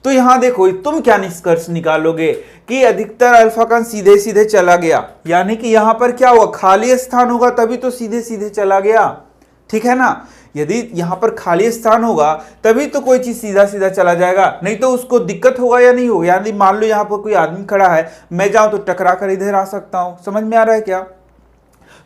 तो यहां देखो तुम क्या निष्कर्ष निकालोगे कि अधिकतर अल्फा कण सीधे सीधे चला गया, यानी कि यहां पर क्या हुआ, खाली स्थान होगा तभी तो सीधे सीधे चला गया, ठीक है ना। यदि यहां पर खाली स्थान होगा तभी तो कोई चीज सीधा सीधा चला जाएगा, नहीं तो उसको दिक्कत होगा या नहीं होगा। यानी मान लो यहां पर कोई आदमी खड़ा है, मैं जाऊं तो टकरा कर इधर आ सकता हूं, समझ में आ रहा है क्या।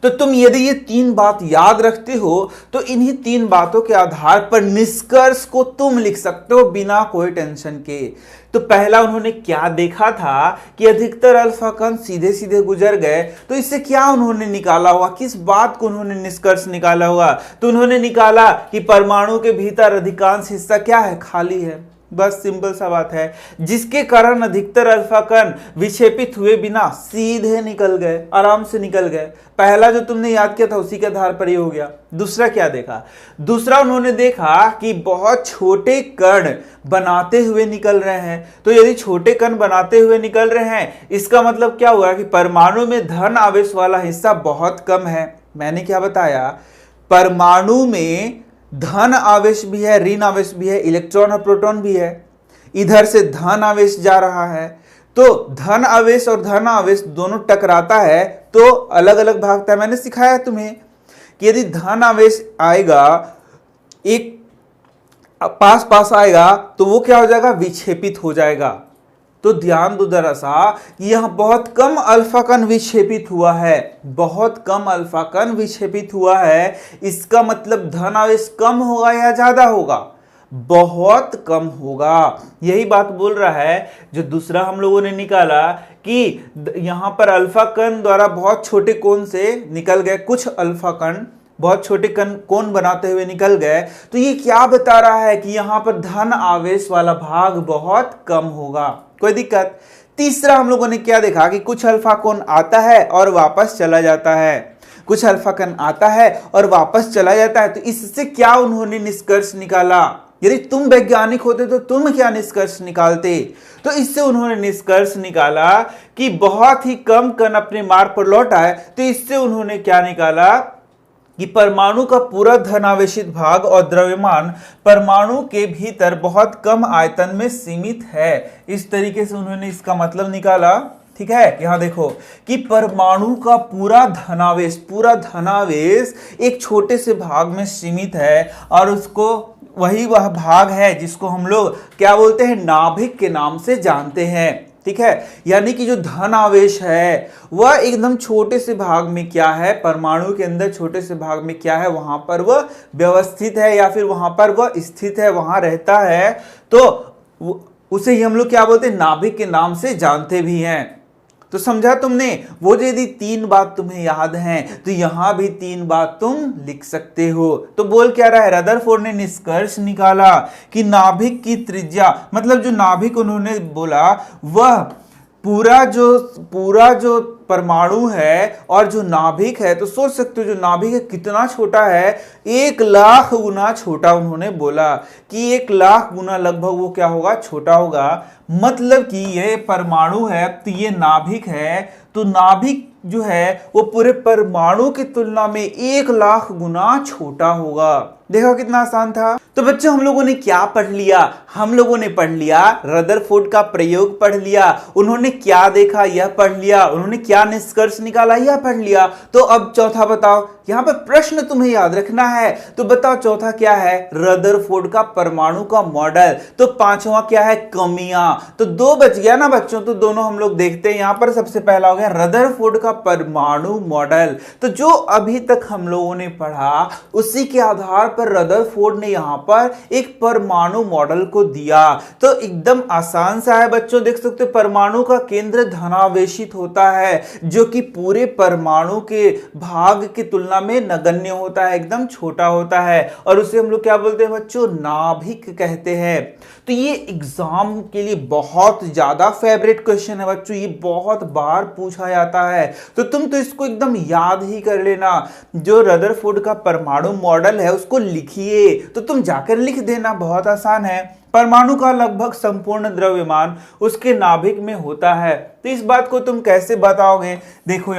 तो तुम यदि ये तीन बात याद रखते हो तो इन्हीं तीन बातों के आधार पर निष्कर्ष को तुम लिख सकते हो बिना कोई टेंशन के। तो पहला उन्होंने क्या देखा था कि अधिकतर अल्फा कण सीधे सीधे गुजर गए, तो इससे क्या उन्होंने निकाला होगा, किस बात को उन्होंने निष्कर्ष निकाला होगा। तो उन्होंने निकाला कि परमाणु के भीतर अधिकांश हिस्सा क्या है, खाली है। बस सिंपल सा बात है, जिसके कारण अधिकतर अल्फा कण विक्षेपित हुए बिना सीधे निकल गए, आराम से निकल गए। पहला जो तुमने याद किया था उसी के आधार पर ये हो गया। दूसरा क्या देखा, दूसरा उन्होंने देखा कि बहुत छोटे कण बनाते हुए निकल रहे हैं। तो यदि छोटे कण बनाते हुए निकल रहे हैं इसका मतलब क्या हुआ कि परमाणु में धन आवेश वाला हिस्सा बहुत कम है। मैंने क्या बताया, परमाणु में धन आवेश भी है, ऋण आवेश भी है, इलेक्ट्रॉन और प्रोटॉन भी है। इधर से धन आवेश जा रहा है, तो धन आवेश और धन आवेश दोनों टकराता है तो अलग अलग भागता है। मैंने सिखाया तुम्हें कि यदि धन आवेश आएगा, एक पास पास आएगा तो वो क्या हो जाएगा, विक्षेपित हो जाएगा। तो ध्यान दो जरा सा, यहां बहुत कम अल्फा कण विक्षेपित हुआ है, बहुत कम अल्फा कण विक्षेपित हुआ है। इसका मतलब धन आवेश कम होगा या ज्यादा होगा, बहुत कम होगा। यही बात बोल रहा है जो दूसरा हम लोगों ने निकाला कि यहां पर अल्फा कण द्वारा बहुत छोटे कोण से निकल गए, कुछ अल्फा कण बहुत छोटे कोण बनाते हुए निकल गए। तो ये क्या बता रहा है कि यहां पर धन आवेश वाला भाग बहुत कम होगा, कोई दिक्कत। तीसरा हम लोगों ने क्या देखा कि कुछ अल्फा कोण आता है और वापस चला जाता है, कुछ अल्फा कण आता है और वापस चला जाता है। तो इससे क्या उन्होंने निष्कर्ष निकाला, यदि तुम वैज्ञानिक होते तो तुम क्या निष्कर्ष निकालते। तो इससे उन्होंने निष्कर्ष निकाला कि बहुत ही कम कण अपने मार्ग पर लौट आए। तो इससे उन्होंने क्या निकाला कि परमाणु का पूरा धनावेशित भाग और द्रव्यमान परमाणु के भीतर बहुत कम आयतन में सीमित है। इस तरीके से उन्होंने इसका मतलब निकाला, ठीक है। यहां देखो कि परमाणु का पूरा धनावेश एक छोटे से भाग में सीमित है और उसको वह भाग है जिसको हम लोग क्या बोलते हैं, नाभिक के नाम से जानते हैं, ठीक है। यानी कि जो धन आवेश है वह एकदम छोटे से भाग में क्या है, परमाणु के अंदर छोटे से भाग में क्या है, वहां पर वह व्यवस्थित है या फिर वहां पर वह स्थित है, वहां रहता है। तो उसे ही हम लोग क्या बोलते हैं, नाभिक के नाम से जानते भी हैं। तो समझा तुमने, वो यदि तीन बात तुम्हें याद हैं तो यहां भी तीन बात तुम लिख सकते हो। तो बोल क्या रहा है, रदरफोर्ड ने निष्कर्ष निकाला कि नाभिक की त्रिज्या, मतलब जो नाभिक उन्होंने बोला वह पूरा जो परमाणु है और जो नाभिक है, तो सोच सकते हो जो नाभिक है कितना छोटा है, 1,00,000 गुना छोटा। उन्होंने बोला कि 1,00,000 गुना लगभग वो क्या होगा, छोटा होगा। मतलब कि ये परमाणु है तो ये नाभिक है, तो नाभिक जो है वो पूरे परमाणु की तुलना में 1,00,000 गुना छोटा होगा। देखो कितना आसान था। तो बच्चों हम लोगों ने क्या पढ़ लिया, हम लोगों ने पढ़ लिया रदरफोर्ड का प्रयोग पढ़ लिया, उन्होंने क्या देखा यह पढ़ लिया, उन्होंने क्या निष्कर्ष निकाला यह पढ़ लिया। तो अब चौथा बताओ, यहां पर प्रश्न तुम्हें याद रखना है। तो बताओ चौथा क्या है, रदरफोर्ड का परमाणु का मॉडल। तो पांचवा क्या है, कमियां। तो दो बच गया ना बच्चों, तो दोनों हम लोग देखते हैं। यहां पर सबसे पहला हो गया रदरफोर्ड का परमाणु मॉडल। तो जो अभी तक हम लोगों ने पढ़ा उसी के आधार पर रदरफोर्ड ने यहां पर एक परमाणु मॉडल को दिया। तो एकदम आसान सा है बच्चों, देख सकते हो परमाणु का केंद्र धनावेशित होता है जो कि पूरे परमाणु के भाग की तुलना में नगण्य होता है, एकदम छोटा होता है, और उसे हम लोग क्या बोलते हैं बच्चों, नाभिक कहते हैं। तो ये एग्जाम के लिए बहुत ज्यादा फेवरेट क्वेश्चन है बच्चों, ये बहुत बार पूछा जाता है। तो तुम तो इसको एकदम याद ही कर लेना। जो रदरफोर्ड का परमाणु मॉडल है उसको लिखिए, तो तुम जाकर लिख देना, बहुत आसान है। परमाणु का लगभग संपूर्ण द्रव्यमान उसके नाभिक में होता है। तो इस बात को तुम कैसे बताओगे? देखो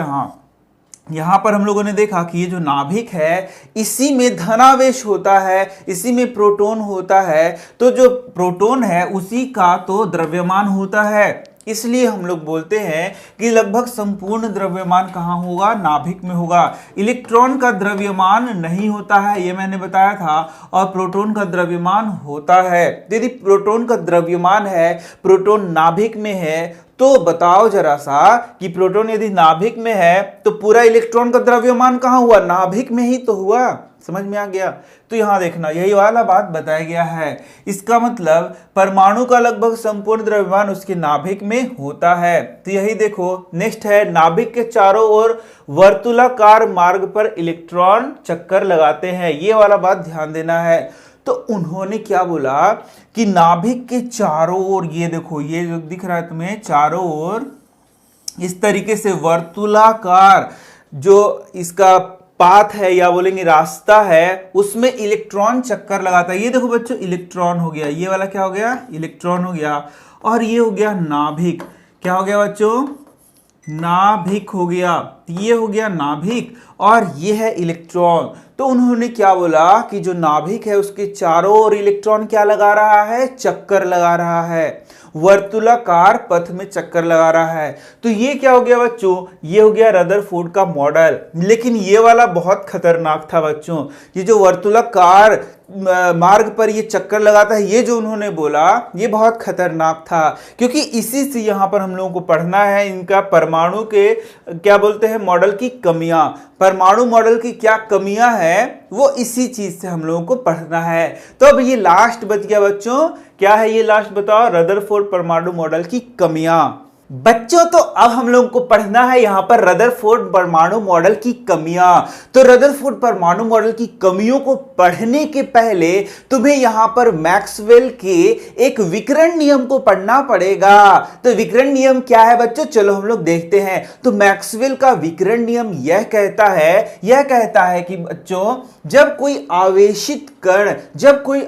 यहां पर हम लोगों ने देखा कि ये जो नाभिक है इसी में धनावेश होता है, इसी में प्रोटॉन होता है। तो जो प्रोटॉन है उसी का तो द्रव्यमान होता है, इसलिए हम लोग बोलते हैं कि लगभग संपूर्ण द्रव्यमान कहाँ होगा? नाभिक में होगा। इलेक्ट्रॉन का द्रव्यमान नहीं होता है, ये मैंने बताया था, और प्रोटॉन का द्रव्यमान होता है। यदि प्रोटॉन का द्रव्यमान है, प्रोटॉन नाभिक में है, तो बताओ जरा सा कि प्रोटॉन यदि नाभिक में है तो पूरा इलेक्ट्रॉन का द्रव्यमान कहाँ हुआ? नाभिक में ही तो हुआ। समझ में आ गया? तो यहां देखना, यही वाला बात बताया गया है। इसका मतलब परमाणु का लगभग संपूर्ण द्रव्यमान उसके नाभिक में होता है। तो यही देखो, नेक्स्ट है, नाभिक के चारों ओर वर्तुलाकार मार्ग पर इलेक्ट्रॉन चक्कर लगाते हैं। ये वाला बात ध्यान देना है। तो उन्होंने क्या बोला कि नाभिक के चारों ओर, ये देखो, ये जो दिख रहा है तुम्हें चारों ओर, इस तरीके से वर्तुलाकार जो इसका पाथ है या बोलेंगे रास्ता है, उसमें इलेक्ट्रॉन चक्कर लगाता है। ये देखो बच्चों, इलेक्ट्रॉन हो गया, ये वाला क्या हो गया? इलेक्ट्रॉन हो गया। और ये हो गया नाभिक। क्या हो गया बच्चों? नाभिक हो गया। ये हो गया नाभिक और ये है इलेक्ट्रॉन। तो उन्होंने क्या बोला कि जो नाभिक है उसके चारों ओर इलेक्ट्रॉन क्या लगा रहा है? चक्कर लगा रहा है, वर्तुलाकार पथ में चक्कर लगा रहा है। तो ये क्या हो गया बच्चों? ये हो गया रदरफोर्ड का मॉडल। लेकिन ये वाला बहुत खतरनाक था बच्चों। ये जो वर्तुलाकार मार्ग पर ये चक्कर लगाता है, ये जो उन्होंने बोला, ये बहुत खतरनाक था, क्योंकि इसी से यहां पर हम लोगों को पढ़ना है इनका परमाणु के क्या बोलते हैं, मॉडल की कमियां। परमाणु मॉडल की क्या कमियां हैं, वो इसी चीज से हम लोगों को पढ़ना है। तो अब ये लास्ट बच गया बच्चों, क्या है ये लास्ट बताओ? रदरफोर्ड परमाणु मॉडल की कमियां। बच्चों तो अब हम लोगों को पढ़ना है यहां पर रदरफोर्ड परमाणु मॉडल की कमियां। तो रदरफोर्ड परमाणु मॉडल की कमियों को पढ़ने के पहले तुम्हें यहां पर मैक्सवेल के एक विकिरण नियम को पढ़ना पड़ेगा। तो विकिरण नियम क्या है बच्चों? चलो हम लोग देखते हैं। तो मैक्सवेल का विकिरण नियम यह कहता है कि बच्चों, जब कोई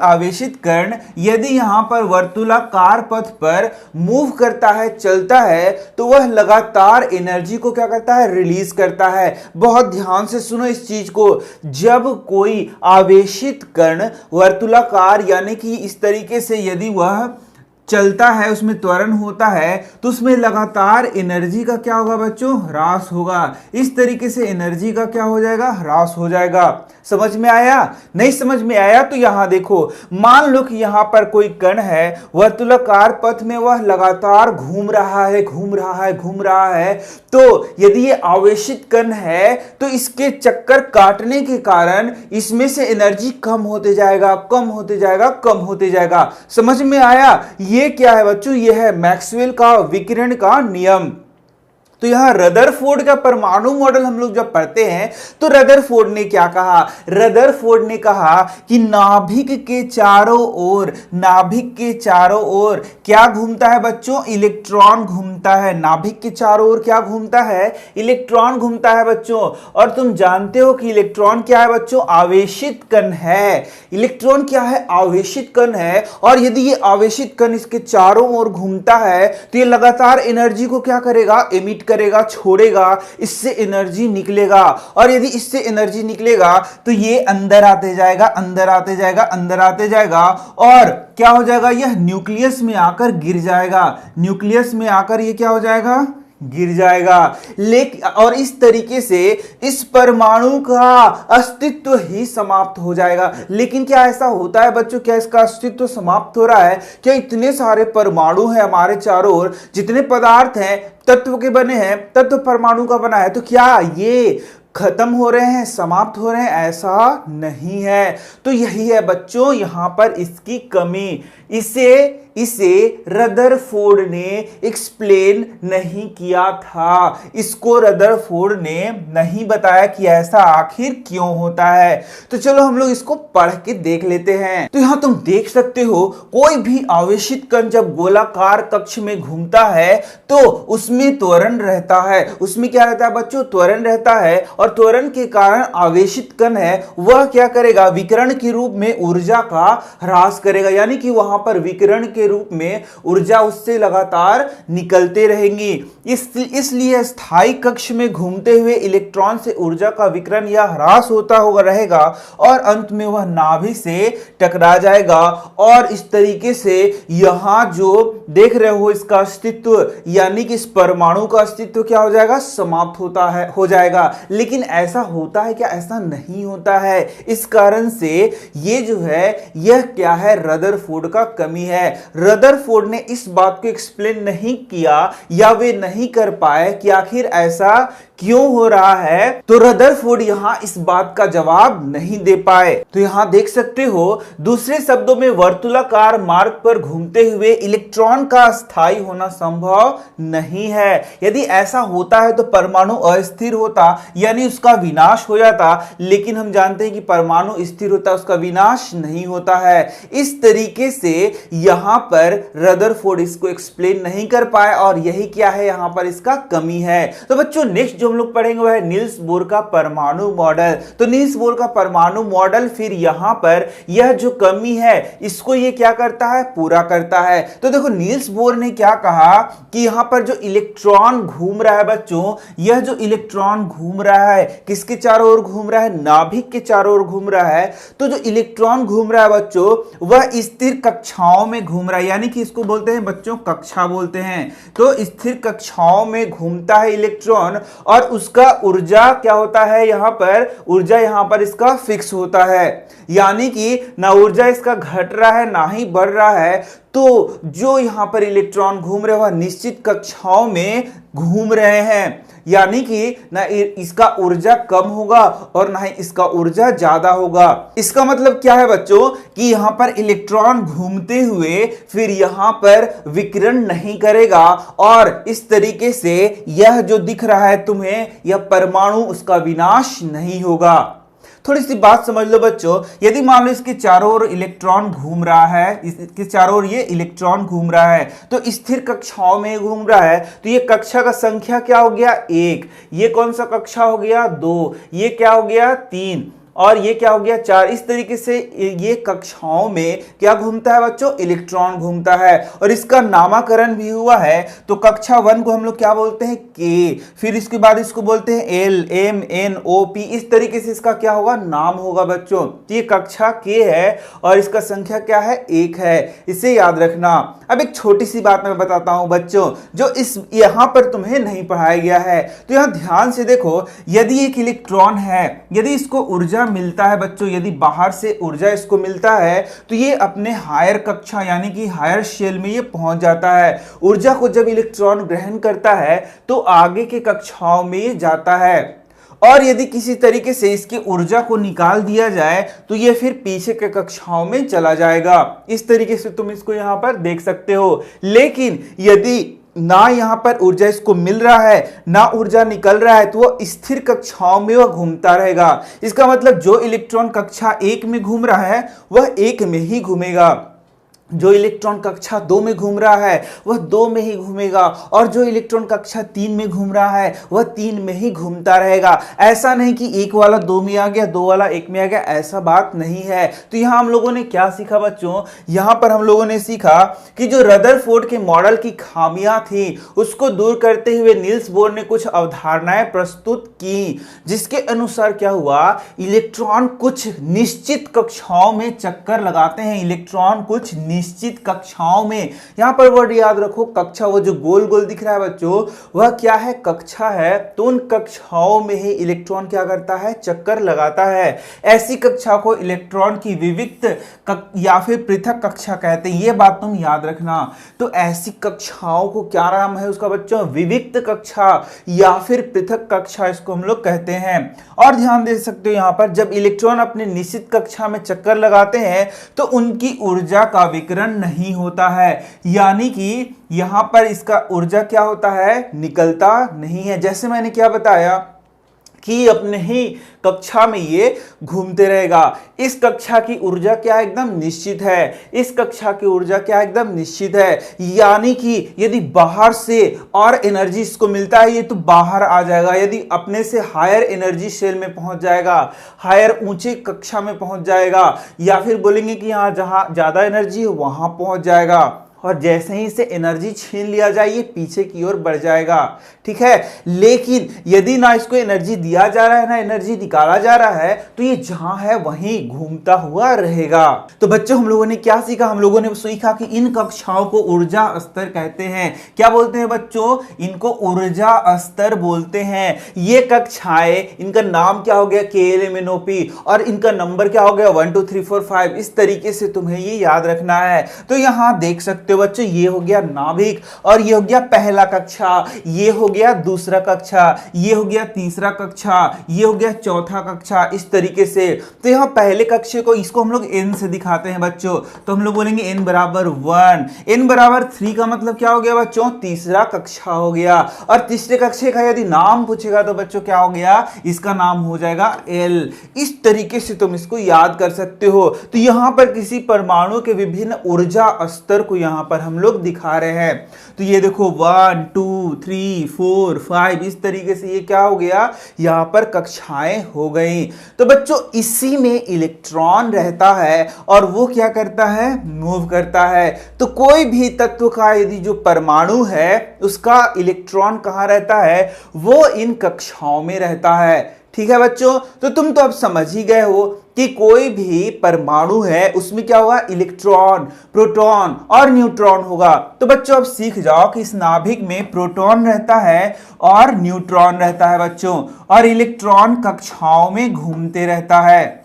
आवेशित कण यदि यहां पर वर्तुलाकार पथ पर मूव करता है, चलता है, तो वह लगातार एनर्जी को क्या करता है? रिलीज करता है। बहुत ध्यान से सुनो इस चीज को। जब कोई आवेशित कण वर्तुलाकार यानी कि इस तरीके से यदि वह चलता है, उसमें त्वरण होता है, तो उसमें लगातार एनर्जी का क्या होगा बच्चों? ह्रास होगा। इस तरीके से एनर्जी का क्या हो जाएगा? ह्रास हो जाएगा। समझ में आया? नहीं समझ में आया तो यहां देखो, मान लो कि यहां पर कोई कण है, वर्तुलाकार पथ में वह लगातार घूम रहा है। तो यदि ये आवेशित कण है तो इसके चक्कर काटने के कारण इसमें से एनर्जी कम होते जाएगा। समझ में आया? ये क्या है बच्चों? ये है मैक्सवेल का विकिरण का नियम। तो यहां रदरफोर्ड का परमाणु मॉडल हम लोग जब पढ़ते हैं तो रदरफोर्ड ने क्या कहा? रदरफोर्ड ने कहा कि नाभिक के चारों ओर क्या घूमता है बच्चों? इलेक्ट्रॉन घूमता है। नाभिक के चारों ओर क्या घूमता है? इलेक्ट्रॉन घूमता है बच्चों। और तुम जानते हो कि इलेक्ट्रॉन क्या है बच्चों? आवेशित कण है। इलेक्ट्रॉन क्या है? आवेशित कण है। और यदि ये आवेशित कण इसके चारों ओर घूमता है तो ये लगातार एनर्जी को क्या करेगा? एमिट करेगा, छोड़ेगा, इससे एनर्जी निकलेगा। और यदि इससे एनर्जी निकलेगा तो ये अंदर आते जाएगा और क्या हो जाएगा? यह न्यूक्लियस में आकर गिर जाएगा। न्यूक्लियस में आकर ये क्या हो जाएगा? गिर जाएगा। लेकिन और इस तरीके से इस परमाणु का अस्तित्व ही समाप्त हो जाएगा। लेकिन क्या ऐसा होता है बच्चों? क्या इसका अस्तित्व समाप्त हो रहा है? क्या इतने सारे परमाणु हैं हमारे चारों ओर, जितने पदार्थ हैं तत्व के बने हैं, तत्व परमाणु का बना है, तो क्या ये खत्म हो रहे हैं, समाप्त हो रहे हैं? ऐसा नहीं है। तो यही है बच्चों यहां पर इसकी कमी। इसे रदरफोर्ड ने एक्सप्लेन नहीं किया था। इसको रदरफोर्ड ने नहीं बताया कि ऐसा आखिर क्यों होता है। तो चलो हम लोग इसको पढ़ के देख लेते हैं। तो यहां तुम देख सकते हो, कोई भी आवेशित कण जब गोलाकार कक्ष में घूमता है तो उसमें त्वरण रहता है। उसमें क्या रहता है बच्चों? त्वरण रहता है। और त्वरण के कारण आवेशित कण है वह क्या करेगा, विकिरण के रूप में ऊर्जा का ह्रास करेगा, यानी कि वहां पर विकिरण के रूप में ऊर्जा उससे लगातार निकलते रहेंगी। इसलिए स्थायी कक्ष में घूमते हुए इलेक्ट्रॉन से ऊर्जा का विकिरण या ह्रास होता हुआ रहेगा और अंत में वह नाभि से टकरा जाएगा और इस तरीके से यहां जो देख रहे हो इसका अस्तित्व यानी कि इस परमाणु का अस्तित्व क्या हो जाएगा, समाप्त होता है, हो जाएगा। लेकिन ऐसा होता है क्या, ऐसा नहीं होता है। इस कारण से ये जो है यह क्या है, रदरफोर्ड का कमी है। रदरफोर्ड ने इस बात को एक्सप्लेन नहीं किया या वे नहीं कर पाए कि आखिर ऐसा क्यों हो रहा है, तो रदरफोर्ड यहां इस बात का जवाब नहीं दे पाए। तो यहां देख सकते हो, दूसरे शब्दों में वर्तुलाकार मार्ग पर घूमते हुए इलेक्ट्रॉन का स्थायी होना संभव नहीं है। यदि ऐसा होता है तो परमाणु अस्थिर होता यानी उसका विनाश हो जाता, लेकिन हम जानते हैं कि परमाणु स्थिर होता, उसका विनाश नहीं होता है। इस तरीके से यहां पर रदरफोर्ड इसको एक्सप्लेन नहीं कर पाए और यही क्या है, यहां पर इसका कमी है। तो बच्चों नेक्स्ट जो हम लोग पढ़ेंगे वह है नील्स बोर का परमाणु मॉडल। तो नील्स बोर का परमाणु मॉडल फिर यहां पर यह जो कमी है इसको ये क्या करता है, पूरा करता है। तो देखो नील्स बोर ने क्या कहा कि यहां पर जो इलेक्ट्रॉन घूम रहा है बच्चों, यह जो इलेक्ट्रॉन घूम रहा है किसके चारों ओर घूम रहा है, नाभिक के चारों ओर घूम रहा है। तो जो इलेक्ट्रॉन घूम रहा है बच्चों वह स्थिर कक्षाओं में घूम रहा है, यानी कि इसको बोलते हैं बच्चों कक्षा बोलते हैं। तो स्थिर कक्षाओं में घूमता है इलेक्ट्रॉन और उसका ऊर्जा क्या होता है, यहां पर ऊर्जा यहां पर इसका फिक्स होता है, यानी कि ना ऊर्जा इसका घट रहा है ना ही बढ़ रहा है। तो जो यहां पर इलेक्ट्रॉन घूम रहे हैं वह निश्चित कक्षाओं में घूम रहे हैं, यानी कि ना इसका ऊर्जा कम होगा और ना ही इसका ऊर्जा ज्यादा होगा। इसका मतलब क्या है बच्चों कि यहां पर इलेक्ट्रॉन घूमते हुए फिर यहां पर विकिरण नहीं करेगा और इस तरीके से यह जो दिख रहा है तुम्हें, यह परमाणु उसका विनाश नहीं होगा। थोड़ी सी बात समझ लो बच्चों, यदि मान लो इसके चारों ओर इलेक्ट्रॉन घूम रहा है, इसके चारों ओर ये इलेक्ट्रॉन घूम रहा है, तो स्थिर कक्षाओं में घूम रहा है, तो ये कक्षा का संख्या क्या हो गया, 1। ये कौन सा कक्षा हो गया, 2। ये क्या हो गया, 3 और ये क्या हो गया, 4। इस तरीके से ये कक्षाओं में क्या घूमता है बच्चों, इलेक्ट्रॉन घूमता है और इसका नामकरण भी हुआ है। तो कक्षा 1 को हम लोग क्या बोलते हैं, के, फिर इसके बाद इसको बोलते हैं एल, एम, एन, ओ, पी। इस तरीके से इसका क्या होगा, नाम होगा बच्चों। तो ये कक्षा के है और इसका संख्या क्या है, 1 है, इसे याद रखना। अब एक छोटी सी बात मैं बताता हूं बच्चों, जो इस यहां पर तुम्हें नहीं पढ़ाया गया है। तो यहां ध्यान से देखो, यदि एक इलेक्ट्रॉन है, यदि इसको ऊर्जा मिलता है बच्चों, यदि बाहर से ऊर्जा इसको मिलता है तो ये अपने हायर कक्षा यानी कि हायर शेल में ये पहुंच जाता है। ऊर्जा को जब इलेक्ट्रॉन ग्रहण करता है तो आगे के कक्षाओं में ये जाता है और यदि किसी तरीके से इसकी ऊर्जा को निकाल दिया जाए तो ये फिर पीछे के कक्षाओं में चला जाएगा। इस तरीके से तुम इसको यहां पर देख सकते हो। लेकिन यदि ना यहां पर ऊर्जा इसको मिल रहा है ना ऊर्जा निकल रहा है तो वह स्थिर कक्षाओं में वह घूमता रहेगा। इसका मतलब जो इलेक्ट्रॉन कक्षा 1 में घूम रहा है वह 1 में ही घूमेगा, जो इलेक्ट्रॉन कक्षा 2 में घूम रहा है वह 2 में ही घूमेगा और जो इलेक्ट्रॉन कक्षा 3 में घूम रहा है वह 3 में ही घूमता रहेगा। ऐसा नहीं कि एक वाला 2 में आ गया, 2 वाला 1 में आ गया, ऐसा बात नहीं है। तो यहां हम लोगों ने क्या सीखा बच्चों, यहां पर हम लोगों ने सीखा कि जो रदरफोर्ड के मॉडल की खामियां थी उसको दूर करते हुए नील्स बोर ने कुछ अवधारणाएं प्रस्तुत की, जिसके अनुसार क्या हुआ, इलेक्ट्रॉन कुछ निश्चित कक्षाओं में चक्कर लगाते हैं। इलेक्ट्रॉन कुछ निश्चित कक्षाओं में, यहां पर वर्ड याद रखो कक्षा, वो जो गोल गोल दिख रहा है बच्चों वह क्या है, कक्षा है। तो उन कक्षाओं में ही इलेक्ट्रॉन क्या करता है, चक्कर लगाता है। ऐसी कक्षा को इलेक्ट्रॉन की विविक्त या फिर पृथक कक्षा कहते हैं, ये बात तुम याद रखना। तो ऐसी कक्षाओं को क्या नाम है उसका बच्चों, विविक्त कक्षा या फिर पृथक कक्षा इसको हम लोग कहते हैं। और ध्यान दे सकते हो यहां पर जब इलेक्ट्रॉन अपने निश्चित कक्षा में चक्कर लगाते हैं तो उनकी ऊर्जा का विकिरण नहीं होता है, यानी कि यहां पर इसका ऊर्जा क्या होता है, निकलता नहीं है। जैसे मैंने क्या बताया कि अपने ही कक्षा में ये घूमते रहेगा। इस कक्षा की ऊर्जा क्या एकदम निश्चित है, इस कक्षा की ऊर्जा क्या एकदम निश्चित है। यानी कि यदि बाहर से और एनर्जी इसको मिलता है ये तो बाहर आ जाएगा, यदि अपने से हायर एनर्जी सेल में पहुंच जाएगा, हायर ऊंचे कक्षा में पहुंच जाएगा, या फिर बोलेंगे कि यहां जहां ज्यादा एनर्जी है वहां पहुंच जाएगा, और जैसे ही इसे एनर्जी छीन लिया जाए ये पीछे की ओर बढ़ जाएगा। ठीक है, लेकिन यदि ना इसको एनर्जी दिया जा रहा है ना एनर्जी निकाला जा रहा है तो ये जहां है वहीं घूमता हुआ रहेगा। तो बच्चों हम लोगों ने क्या सीखा, हम लोगों ने सीखा कि इन कक्षाओं को ऊर्जा स्तर कहते हैं। क्या बोलते हैं बच्चों, इनको ऊर्जा स्तर बोलते हैं। ये कक्षाएं, इनका नाम क्या हो गया, KLMNOP, और इनका नंबर क्या हो गया 1 2 3 4 5। इस तरीके से तुम्हें ये याद रखना है। तो यहां देख सकते हो बच्चों, ये हो गया नाभिक, और ये हो गया पहला कक्षा, ये हो गया दूसरा कक्षा, ये हो गया तीसरा कक्षा, ये हो गया चौथा कक्षा, इस तरीके से। तो यहां पहले कक्षे को इसको हम लोग n से दिखाते हैं बच्चों, तो हम लोग बोलेंगे n बराबर 1, n बराबर 3 का मतलब क्या हो गया बच्चों, तीसरा कक्षा हो गया। और तीसरे कक्षे का यदि नाम पूछेगा तो बच्चों क्या हो गया, इसका नाम हो जाएगा L। इस तरीके से तुम इसको याद कर सकते हो। तो यहां पर किसी परमाणु के विभिन्न ऊर्जा स्तर को यहां पर हम लोग दिखा रहे हैं। तो ये देखो 1 2 3 4 5, इस तरीके से ये क्या हो गया, यहां पर कक्षाएं हो गई। तो बच्चों इसी में इलेक्ट्रॉन रहता है और वो क्या करता है, मूव करता है। तो कोई भी तत्व का यदि जो परमाणु है उसका इलेक्ट्रॉन कहां रहता है, वो इन कक्षाओं में रहता है। ठीक है बच्चों, तो तुम तो अब समझ ही गए हो कि कोई भी परमाणु है उसमें क्या होगा, इलेक्ट्रॉन, प्रोटॉन और न्यूट्रॉन होगा। तो बच्चों अब सीख जाओ कि इस नाभिक में प्रोटॉन रहता है और न्यूट्रॉन रहता है बच्चों, और इलेक्ट्रॉन कक्षाओं में घूमते रहता है।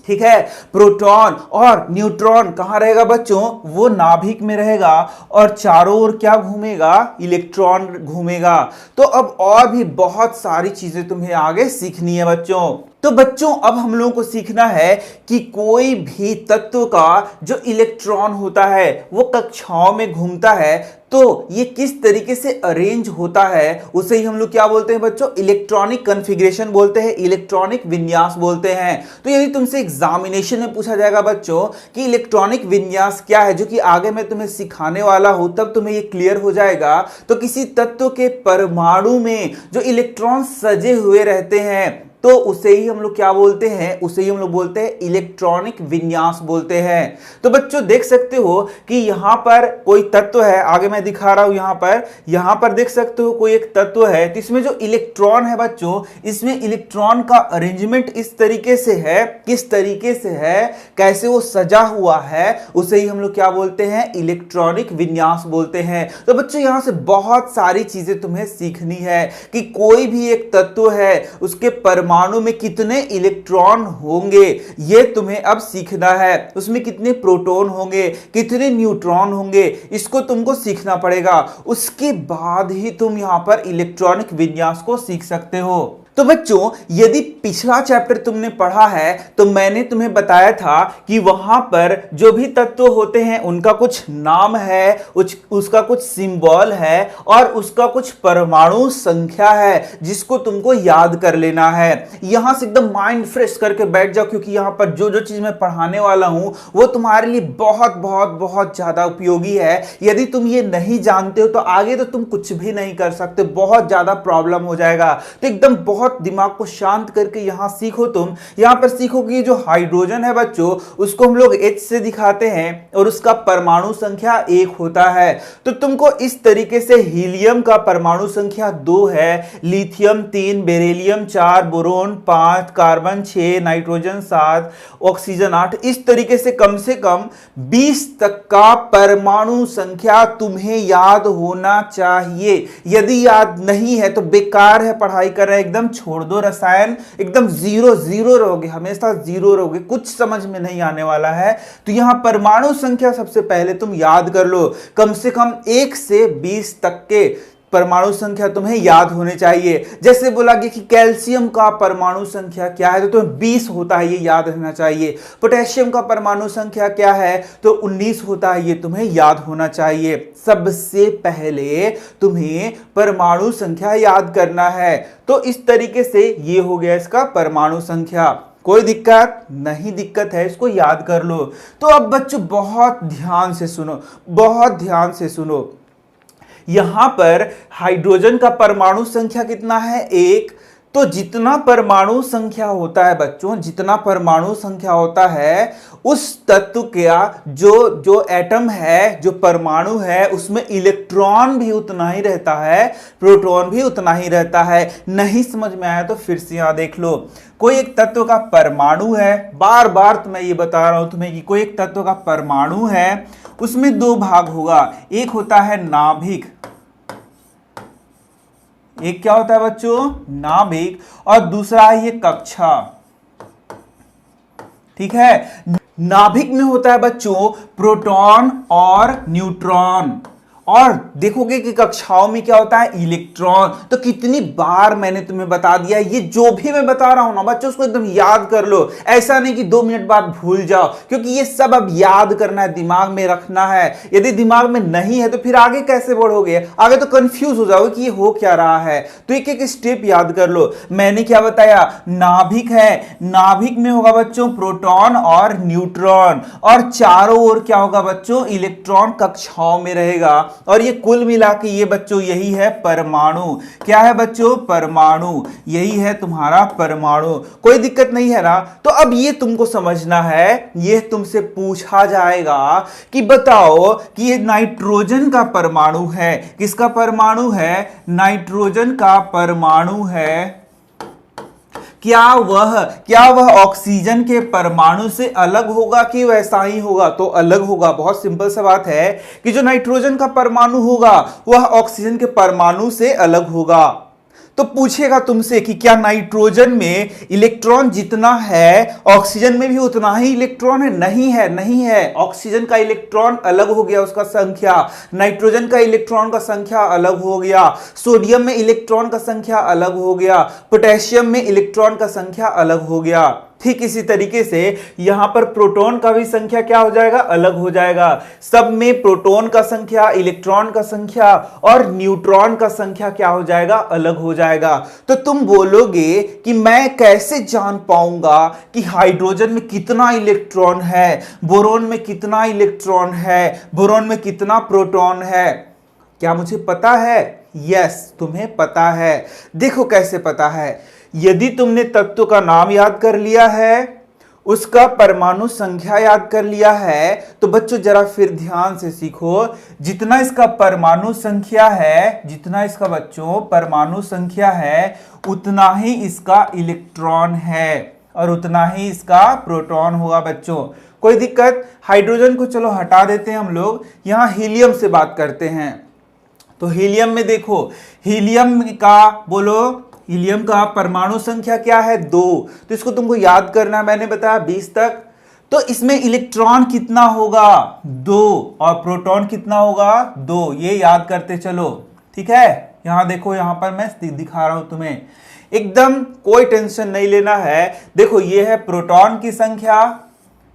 ठीक है, प्रोटॉन और न्यूट्रॉन कहां रहेगा बच्चों, वो नाभिक में रहेगा, और चारों ओर क्या घूमेगा, इलेक्ट्रॉन घूमेगा। तो अब और भी बहुत सारी चीजें तुम्हें आगे सीखनी है बच्चों। तो बच्चों अब हम लोगों को सीखना है कि कोई भी तत्व का जो इलेक्ट्रॉन होता है वो कक्षाओं में घूमता है, तो ये किस तरीके से अरेंज होता है उसे ही हम लोग क्या बोलते हैं बच्चों, इलेक्ट्रॉनिक कॉन्फ़िगरेशन बोलते हैं, इलेक्ट्रॉनिक विन्यास बोलते हैं। तो यदि तुमसे एग्जामिनेशन में पूछा जाएगा बच्चों कि इलेक्ट्रॉनिक विन्यास क्या है, जो कि आगे मैं तुम्हें सिखाने वाला हूं, तब तुम्हें ये क्लियर हो जाएगा। तो किसी तत्व के परमाणु में जो इलेक्ट्रॉन सजे हुए रहते हैं तो उसे ही हम लोग क्या बोलते हैं, उसे ही हम लोग बोलते हैं इलेक्ट्रॉनिक विन्यास बोलते हैं। तो बच्चों देख सकते हो कि यहां पर कोई तत्व है, आगे मैं दिखा रहा हूं, यहां पर देख सकते हो कोई एक तत्व है, तो इसमें जो इलेक्ट्रॉन है बच्चों, इसमें इलेक्ट्रॉन का अरेंजमेंट इस तरीके से है, किस तरीके से है, कैसे वो सजा हुआ है, उसे ही हम लोग क्या बोलते हैं, इलेक्ट्रॉनिक विन्यास बोलते हैं। तो बच्चों यहां से बहुत सारी चीजें तुम्हें सीखनी है कि कोई भी एक तत्व है उसके परमाणु में कितने इलेक्ट्रॉन होंगे, ये तुम्हें अब सीखना है। उसमें कितने प्रोटॉन होंगे, कितने न्यूट्रॉन होंगे, इसको तुमको सीखना पड़ेगा। उसके बाद ही तुम यहां पर इलेक्ट्रॉनिक विन्यास को सीख सकते हो। तो बच्चों यदि पिछला चैप्टर तुमने पढ़ा है तो मैंने तुम्हें बताया था कि वहां पर जो भी तत्व होते हैं उनका कुछ नाम है, उसका कुछ सिंबल है और उसका कुछ परमाणु संख्या है जिसको तुमको याद कर लेना है। यहां से एकदम माइंड फ्रेश करके बैठ जाओ, क्योंकि यहां पर जो जो चीज मैं पढ़ाने वाला हूं वो तुम्हारे लिए बहुत बहुत बहुत ज्यादा उपयोगी है। यदि तुम ये नहीं जानते हो तो आगे तो तुम कुछ भी नहीं कर सकते, बहुत ज्यादा प्रॉब्लम हो जाएगा। तो एकदम बहुत दिमाग को शांत करके यहां सीखो। तुम यहां पर सीखो कि जो हाइड्रोजन है बच्चों उसको हम लोग H से दिखाते हैं और उसका परमाणु संख्या 1 होता है। तो तुमको इस तरीके से हीलियम का परमाणु संख्या 2 है, lithium 3, beryllium 4, boron 5, carbon 6, nitrogen 7, oxygen 8, इस तरीके से कम 20 तक का परमाणु संख्या तुम्हें याद होना चाहिए। यदि याद नहीं है तो बेकार है पढ़ाई कर रहे, एकदम छोड़ दो, रसायन एकदम जीरो रहोगे, हमेशा जीरो रहोगे, कुछ समझ में नहीं आने वाला है। तो यहां परमाणु संख्या सबसे पहले तुम याद कर लो, कम से कम 1 से 20 तक के परमाणु संख्या तुम्हें याद होने चाहिए। जैसे बोला गया कि कैल्शियम का परमाणु संख्या क्या है, तो तुम्हें 20 होता है, ये याद रहना चाहिए। पोटेशियम का परमाणु संख्या क्या है, तो 19 होता है, ये तुम्हें याद होना चाहिए। सबसे पहले तुम्हें परमाणु संख्या याद करना है। तो इस तरीके से ये हो गया इसका परमाणु संख्या। कोई दिक्कत नहीं, दिक्कत है इसको याद कर लो। तो अब बच्चों बहुत ध्यान से सुनो, बहुत ध्यान से सुनो। यहां पर हाइड्रोजन का परमाणु संख्या कितना है, 1। तो जितना परमाणु संख्या होता है बच्चों, जितना परमाणु संख्या होता है, उस तत्व का जो एटम है, जो परमाणु है, उसमें इलेक्ट्रॉन भी उतना ही रहता है, प्रोटॉन भी उतना ही रहता है। नहीं समझ में आया तो फिर से यहां देख लो। कोई एक तत्व का परमाणु है, बार बार तो मैं ये बता रहा हूं तुम्हें कि कोई एक तत्व का परमाणु है, उसमें 2 भाग होगा। एक होता है नाभिक, एक क्या होता है बच्चों, नाभिक, और दूसरा है ये कक्षा। ठीक है, नाभिक में होता है बच्चों प्रोटॉन और न्यूट्रॉन, और देखोगे कि कक्षाओं में क्या होता है, इलेक्ट्रॉन। तो कितनी बार मैंने तुम्हें बता दिया, ये जो भी मैं बता रहा हूं ना बच्चों, उसको एकदम याद कर लो। ऐसा नहीं कि 2 मिनट बाद भूल जाओ, क्योंकि ये सब अब याद करना है, दिमाग में रखना है। यदि दिमाग में नहीं है तो फिर आगे कैसे बढ़ोगे, आगे तो कंफ्यूज हो जाओगे कि ये हो क्या रहा है। तो एक एक स्टेप याद कर लो। मैंने क्या बताया, नाभिक है, नाभिक में होगा बच्चों प्रोटॉन और न्यूट्रॉन, और चारों ओर क्या होगा बच्चों, इलेक्ट्रॉन कक्षाओं में रहेगा। और ये कुल मिला के ये बच्चों यही है परमाणु। क्या है बच्चों, परमाणु। यही है तुम्हारा परमाणु। कोई दिक्कत नहीं है ना। तो अब ये तुमको समझना है, ये तुमसे पूछा जाएगा कि बताओ कि ये नाइट्रोजन का परमाणु है। किसका परमाणु है, नाइट्रोजन का परमाणु है। क्या वह ऑक्सीजन के परमाणु से अलग होगा कि वैसा ही होगा, तो अलग होगा। बहुत सिंपल सा बात है कि जो नाइट्रोजन का परमाणु होगा वह ऑक्सीजन के परमाणु से अलग होगा। तो पूछेगा तुमसे कि क्या नाइट्रोजन में इलेक्ट्रॉन जितना है ऑक्सीजन में भी उतना ही इलेक्ट्रॉन है? नहीं है, नहीं है। ऑक्सीजन का इलेक्ट्रॉन अलग हो गया, उसका संख्या। नाइट्रोजन का इलेक्ट्रॉन का संख्या अलग हो गया। सोडियम में इलेक्ट्रॉन का संख्या अलग हो गया। पोटेशियम में इलेक्ट्रॉन का संख्या अलग हो गया। ठीक इसी तरीके से यहां पर प्रोटॉन का भी संख्या क्या हो जाएगा, अलग हो जाएगा। सब में प्रोटॉन का संख्या, इलेक्ट्रॉन का संख्या और न्यूट्रॉन का संख्या क्या हो जाएगा, अलग हो जाएगा। तो तुम बोलोगे कि मैं कैसे जान पाऊंगा कि हाइड्रोजन में कितना इलेक्ट्रॉन है, बोरोन में कितना इलेक्ट्रॉन है, बोरोन में कितना प्रोटॉन है? क्या मुझे पता है? यस, तुम्हें पता है। देखो कैसे पता है। यदि तुमने तत्व का नाम याद कर लिया है, उसका परमाणु संख्या याद कर लिया है, तो बच्चों जरा फिर ध्यान से सीखो। जितना इसका परमाणु संख्या है, जितना इसका बच्चों परमाणु संख्या है, उतना ही इसका इलेक्ट्रॉन है और उतना ही इसका प्रोटॉन होगा बच्चों। कोई दिक्कत? हाइड्रोजन को चलो हटा देते हैं हम लोग, यहां हीलियम से बात करते हैं। तो हीलियम में देखो, हीलियम का बोलो, हीलियम का परमाणु संख्या क्या है, 2। तो इसको तुमको याद करना है, मैंने बताया 20 तक। तो इसमें इलेक्ट्रॉन कितना होगा, 2, और प्रोटॉन कितना होगा, 2। ये याद करते चलो, ठीक है। यहां देखो, यहां पर मैं दिखा रहा हूं तुम्हें, एकदम कोई टेंशन नहीं लेना है। देखो ये है प्रोटॉन की संख्या,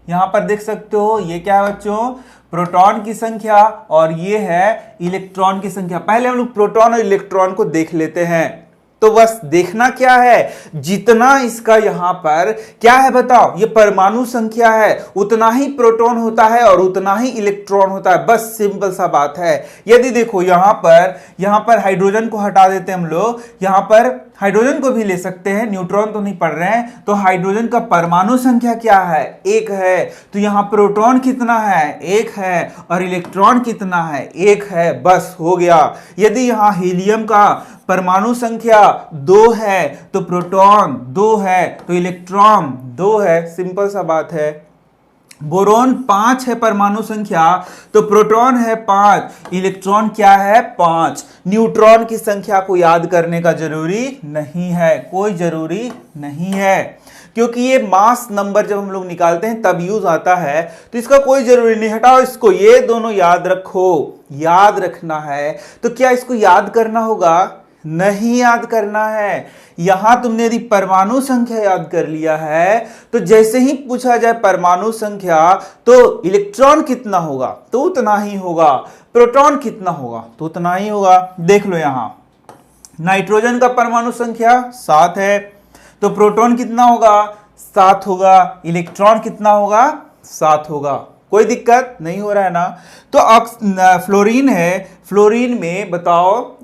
यहां पर देख सकते हो। ये क्या है बच्चों, प्रोटॉन की संख्या, और ये है इलेक्ट्रॉन की संख्या। पहले हम लोग प्रोटॉन और इलेक्ट्रॉन को देख लेते हैं। तो बस देखना क्या है, जितना इसका यहां पर क्या है बताओ, ये परमाणु संख्या है, उतना ही प्रोटॉन होता है और उतना ही इलेक्ट्रॉन होता है। बस सिंपल सा बात है। यदि देखो यहां पर हाइड्रोजन को हटा देते हैं हम लोग, यहां पर हाइड्रोजन को भी ले सकते हैं, न्यूट्रॉन तो नहीं पढ़ रहे हैं। तो हाइड्रोजन का परमाणु संख्या क्या है, 1 है। तो यहां प्रोटॉन कितना है, 1 है, और इलेक्ट्रॉन कितना है, 1 है। बस हो गया। यदि यहां हीलियम का परमाणु संख्या 2 है, तो प्रोटॉन 2 है, तो इलेक्ट्रॉन 2 है। सिंपल सा बात है। बोरोन 5 है परमाणु संख्या, तो प्रोटॉन है 5, इलेक्ट्रॉन क्या है, 5। न्यूट्रॉन की संख्या को याद करने का जरूरी नहीं है, कोई जरूरी नहीं है। क्योंकि ये मास नंबर जब हम लोग निकालते हैं तब यूज आता है, तो इसका कोई जरूरी नहीं, हटाओ इसको, ये दोनों याद रखो, याद रखना है। तो क्या इसको याद करना होगा? नहीं याद करना है। यहां तुमने यदि परमाणु संख्या याद कर लिया है तो जैसे ही पूछा जाए परमाणु संख्या तो इलेक्ट्रॉन कितना होगा तो उतना ही होगा, प्रोटॉन कितना होगा तो उतना ही होगा। देख लो यहां नाइट्रोजन का परमाणु संख्या 7 है, तो प्रोटॉन कितना होगा? 7 होगा। इलेक्ट्रॉन कितना होगा? 7 होगा। कोई दिक्कत नहीं हो रहा है ना? तो फ्लोरीन है, फ्लोरीन में बताओ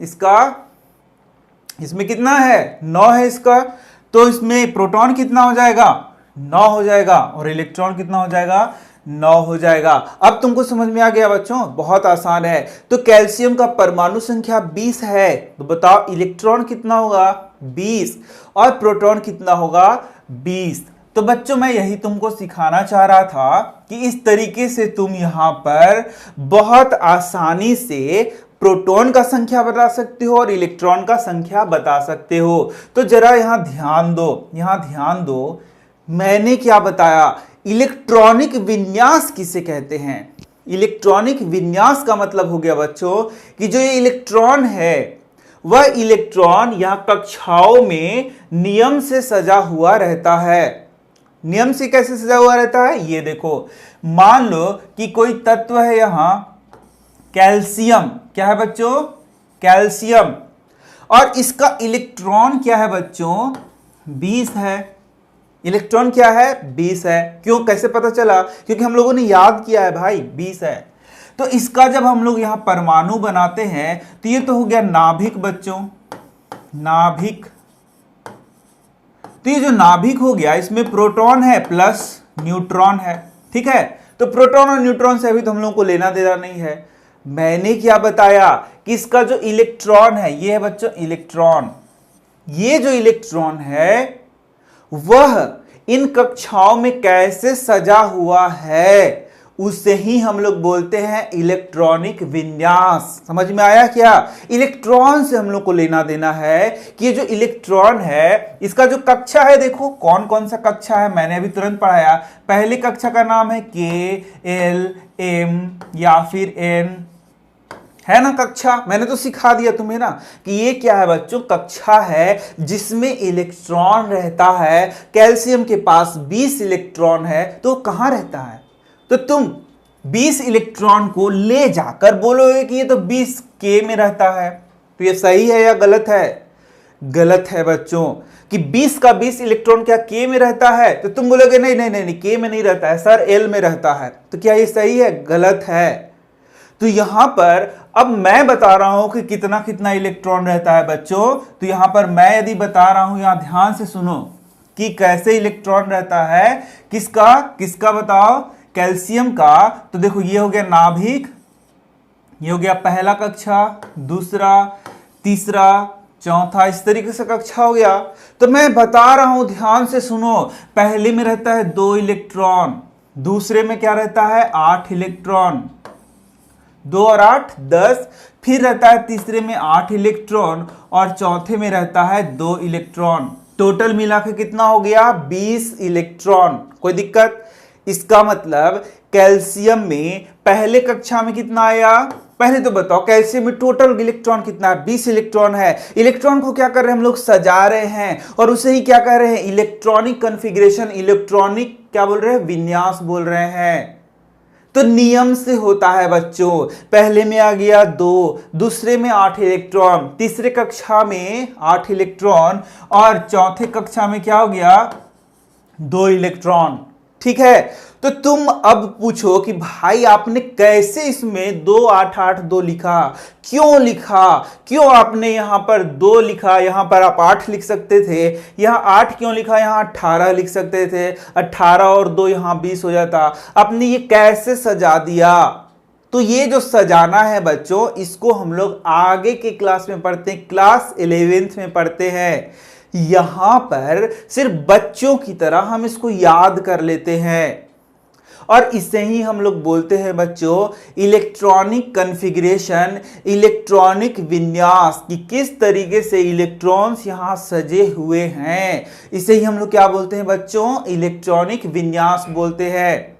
इसमें कितना है? 9 है इसका, तो इसमें प्रोटॉन कितना हो जाएगा? 9 हो जाएगा, और इलेक्ट्रॉन कितना हो जाएगा? 9 हो जाएगा। अब तुमको समझ में आ गया बच्चों? बहुत आसान है। तो कैल्शियम का परमाणु संख्या 20 है, तो बताओ इलेक्ट्रॉन कितना होगा? 20, और प्रोटॉन कितना होगा? 20। तो बच्चों मैं यही तुमको सिखाना चाह रहा था कि इस तरीके से तुम यहां पर बहुत आसानी से प्रोटॉन का संख्या बता सकते हो और इलेक्ट्रॉन का संख्या बता सकते हो। तो जरा यहां ध्यान दो, यहां ध्यान दो, मैंने क्या बताया? इलेक्ट्रॉनिक विन्यास किसे कहते हैं? इलेक्ट्रॉनिक विन्यास का मतलब हो गया बच्चों कि जो ये इलेक्ट्रॉन है वह इलेक्ट्रॉन यहां कक्षाओं में नियम से सजा हुआ रहता है। नियम से कैसे सजा हुआ रहता है? ये देखो, मान लो कि कोई तत्व है यहां कैल्शियम, क्या है बच्चों? कैल्शियम, और इसका इलेक्ट्रॉन क्या है बच्चों? 20 है। इलेक्ट्रॉन क्या है? 20 है। क्यों, कैसे पता चला? क्योंकि हम लोगों ने याद किया है भाई, 20 है। तो इसका जब हम लोग यहां परमाणु बनाते हैं तो ये तो हो गया नाभिक बच्चों, नाभिक। तो ये जो नाभिक हो गया इसमें प्रोटॉन है प्लस न्यूट्रॉन है, ठीक है। तो प्रोटॉन और न्यूट्रॉन से अभी तो हम लोगों को लेना देना नहीं है। मैंने क्या बताया कि इसका जो इलेक्ट्रॉन है, ये है बच्चों इलेक्ट्रॉन, ये जो इलेक्ट्रॉन है वह इन कक्षाओं में कैसे सजा हुआ है उसे ही हम लोग बोलते हैं इलेक्ट्रॉनिक विन्यास। समझ में आया क्या? इलेक्ट्रॉन से हम लोग को लेना देना है कि ये जो इलेक्ट्रॉन है इसका जो कक्षा है, देखो कौन कौन सा कक्षा है, मैंने अभी तुरंत पढ़ाया। पहली कक्षा का नाम है के, एल, एम या फिर एन, है ना कक्षा? मैंने तो सिखा दिया तुम्हें ना कि ये क्या है बच्चों? कक्षा है जिसमें इलेक्ट्रॉन रहता है। कैल्शियम के पास 20 इलेक्ट्रॉन है, तो कहां रहता है? तो तुम 20 इलेक्ट्रॉन को ले जाकर बोलोगे कि ये तो 20 के में रहता है, तो ये सही है या गलत है? गलत है बच्चों, कि 20 का 20 इलेक्ट्रॉन क्या के में रहता है? तो तुम बोलोगे नहीं नहीं नहीं, के में नहीं रहता है सर, एल में रहता है। तो क्या ये सही है? गलत है। तो यहां पर अब मैं बता रहा हूं कि कितना कितना इलेक्ट्रॉन रहता है बच्चों। तो यहां पर मैं यदि बता रहा हूं, यहां ध्यान से सुनो कि कैसे इलेक्ट्रॉन रहता है। किसका किसका बताओ? कैल्शियम का। तो देखो ये हो गया नाभिक, ये हो गया पहला कक्षा, दूसरा, तीसरा, चौथा, इस तरीके से कक्षा हो गया। तो मैं बता रहा हूं, ध्यान से सुनो, पहले में रहता है 2 इलेक्ट्रॉन, दूसरे में क्या रहता है? 8 इलेक्ट्रॉन, 2 और 8 10, फिर रहता है तीसरे में 8 इलेक्ट्रॉन और चौथे में रहता है 2 इलेक्ट्रॉन। टोटल मिला के कितना हो गया? 20 इलेक्ट्रॉन। कोई दिक्कत? इसका मतलब कैल्शियम में पहले कक्षा में कितना आया? पहले तो बताओ कैल्शियम में टोटल इलेक्ट्रॉन कितना है? 20 इलेक्ट्रॉन है। इलेक्ट्रॉन को क्या कर रहे हैं हम लोग? सजा रहे हैं, और उसे ही क्या कर रहे हैं? इलेक्ट्रॉनिक कॉन्फ़िगरेशन, इलेक्ट्रॉनिक क्या बोल रहे हैं? विन्यास बोल रहे हैं। तो नियम से होता है बच्चों, पहले में आ गया 2, दूसरे में 8 इलेक्ट्रॉन, तीसरे कक्षा में 8 इलेक्ट्रॉन और चौथे कक्षा में क्या हो गया? 2 इलेक्ट्रॉन। ठीक है। तो तुम अब पूछो कि भाई आपने कैसे इसमें 2 8 8 2 लिखा? क्यों लिखा? क्यों आपने यहां पर 2 लिखा? यहां पर आप 8 लिख सकते थे। यहां 8 क्यों लिखा? यहां 18 लिख सकते थे। 18 और 2 यहां 20 हो जाता। आपने ये कैसे सजा दिया? तो ये जो सजाना है बच्चों, इसको हम लोग आगे के क्लास में पढ़ते हैं, क्लास 11th में पढ़ते हैं। यहां पर सिर्फ बच्चों की तरह हम इसको याद कर लेते हैं। और इसे ही हम लोग बोलते हैं बच्चों इलेक्ट्रॉनिक कॉन्फ़िगरेशन, इलेक्ट्रॉनिक विन्यास, कि किस तरीके से इलेक्ट्रॉन्स यहां सजे हुए हैं। इसे ही हम लोग क्या बोलते हैं बच्चों, इलेक्ट्रॉनिक विन्यास बोलते हैं।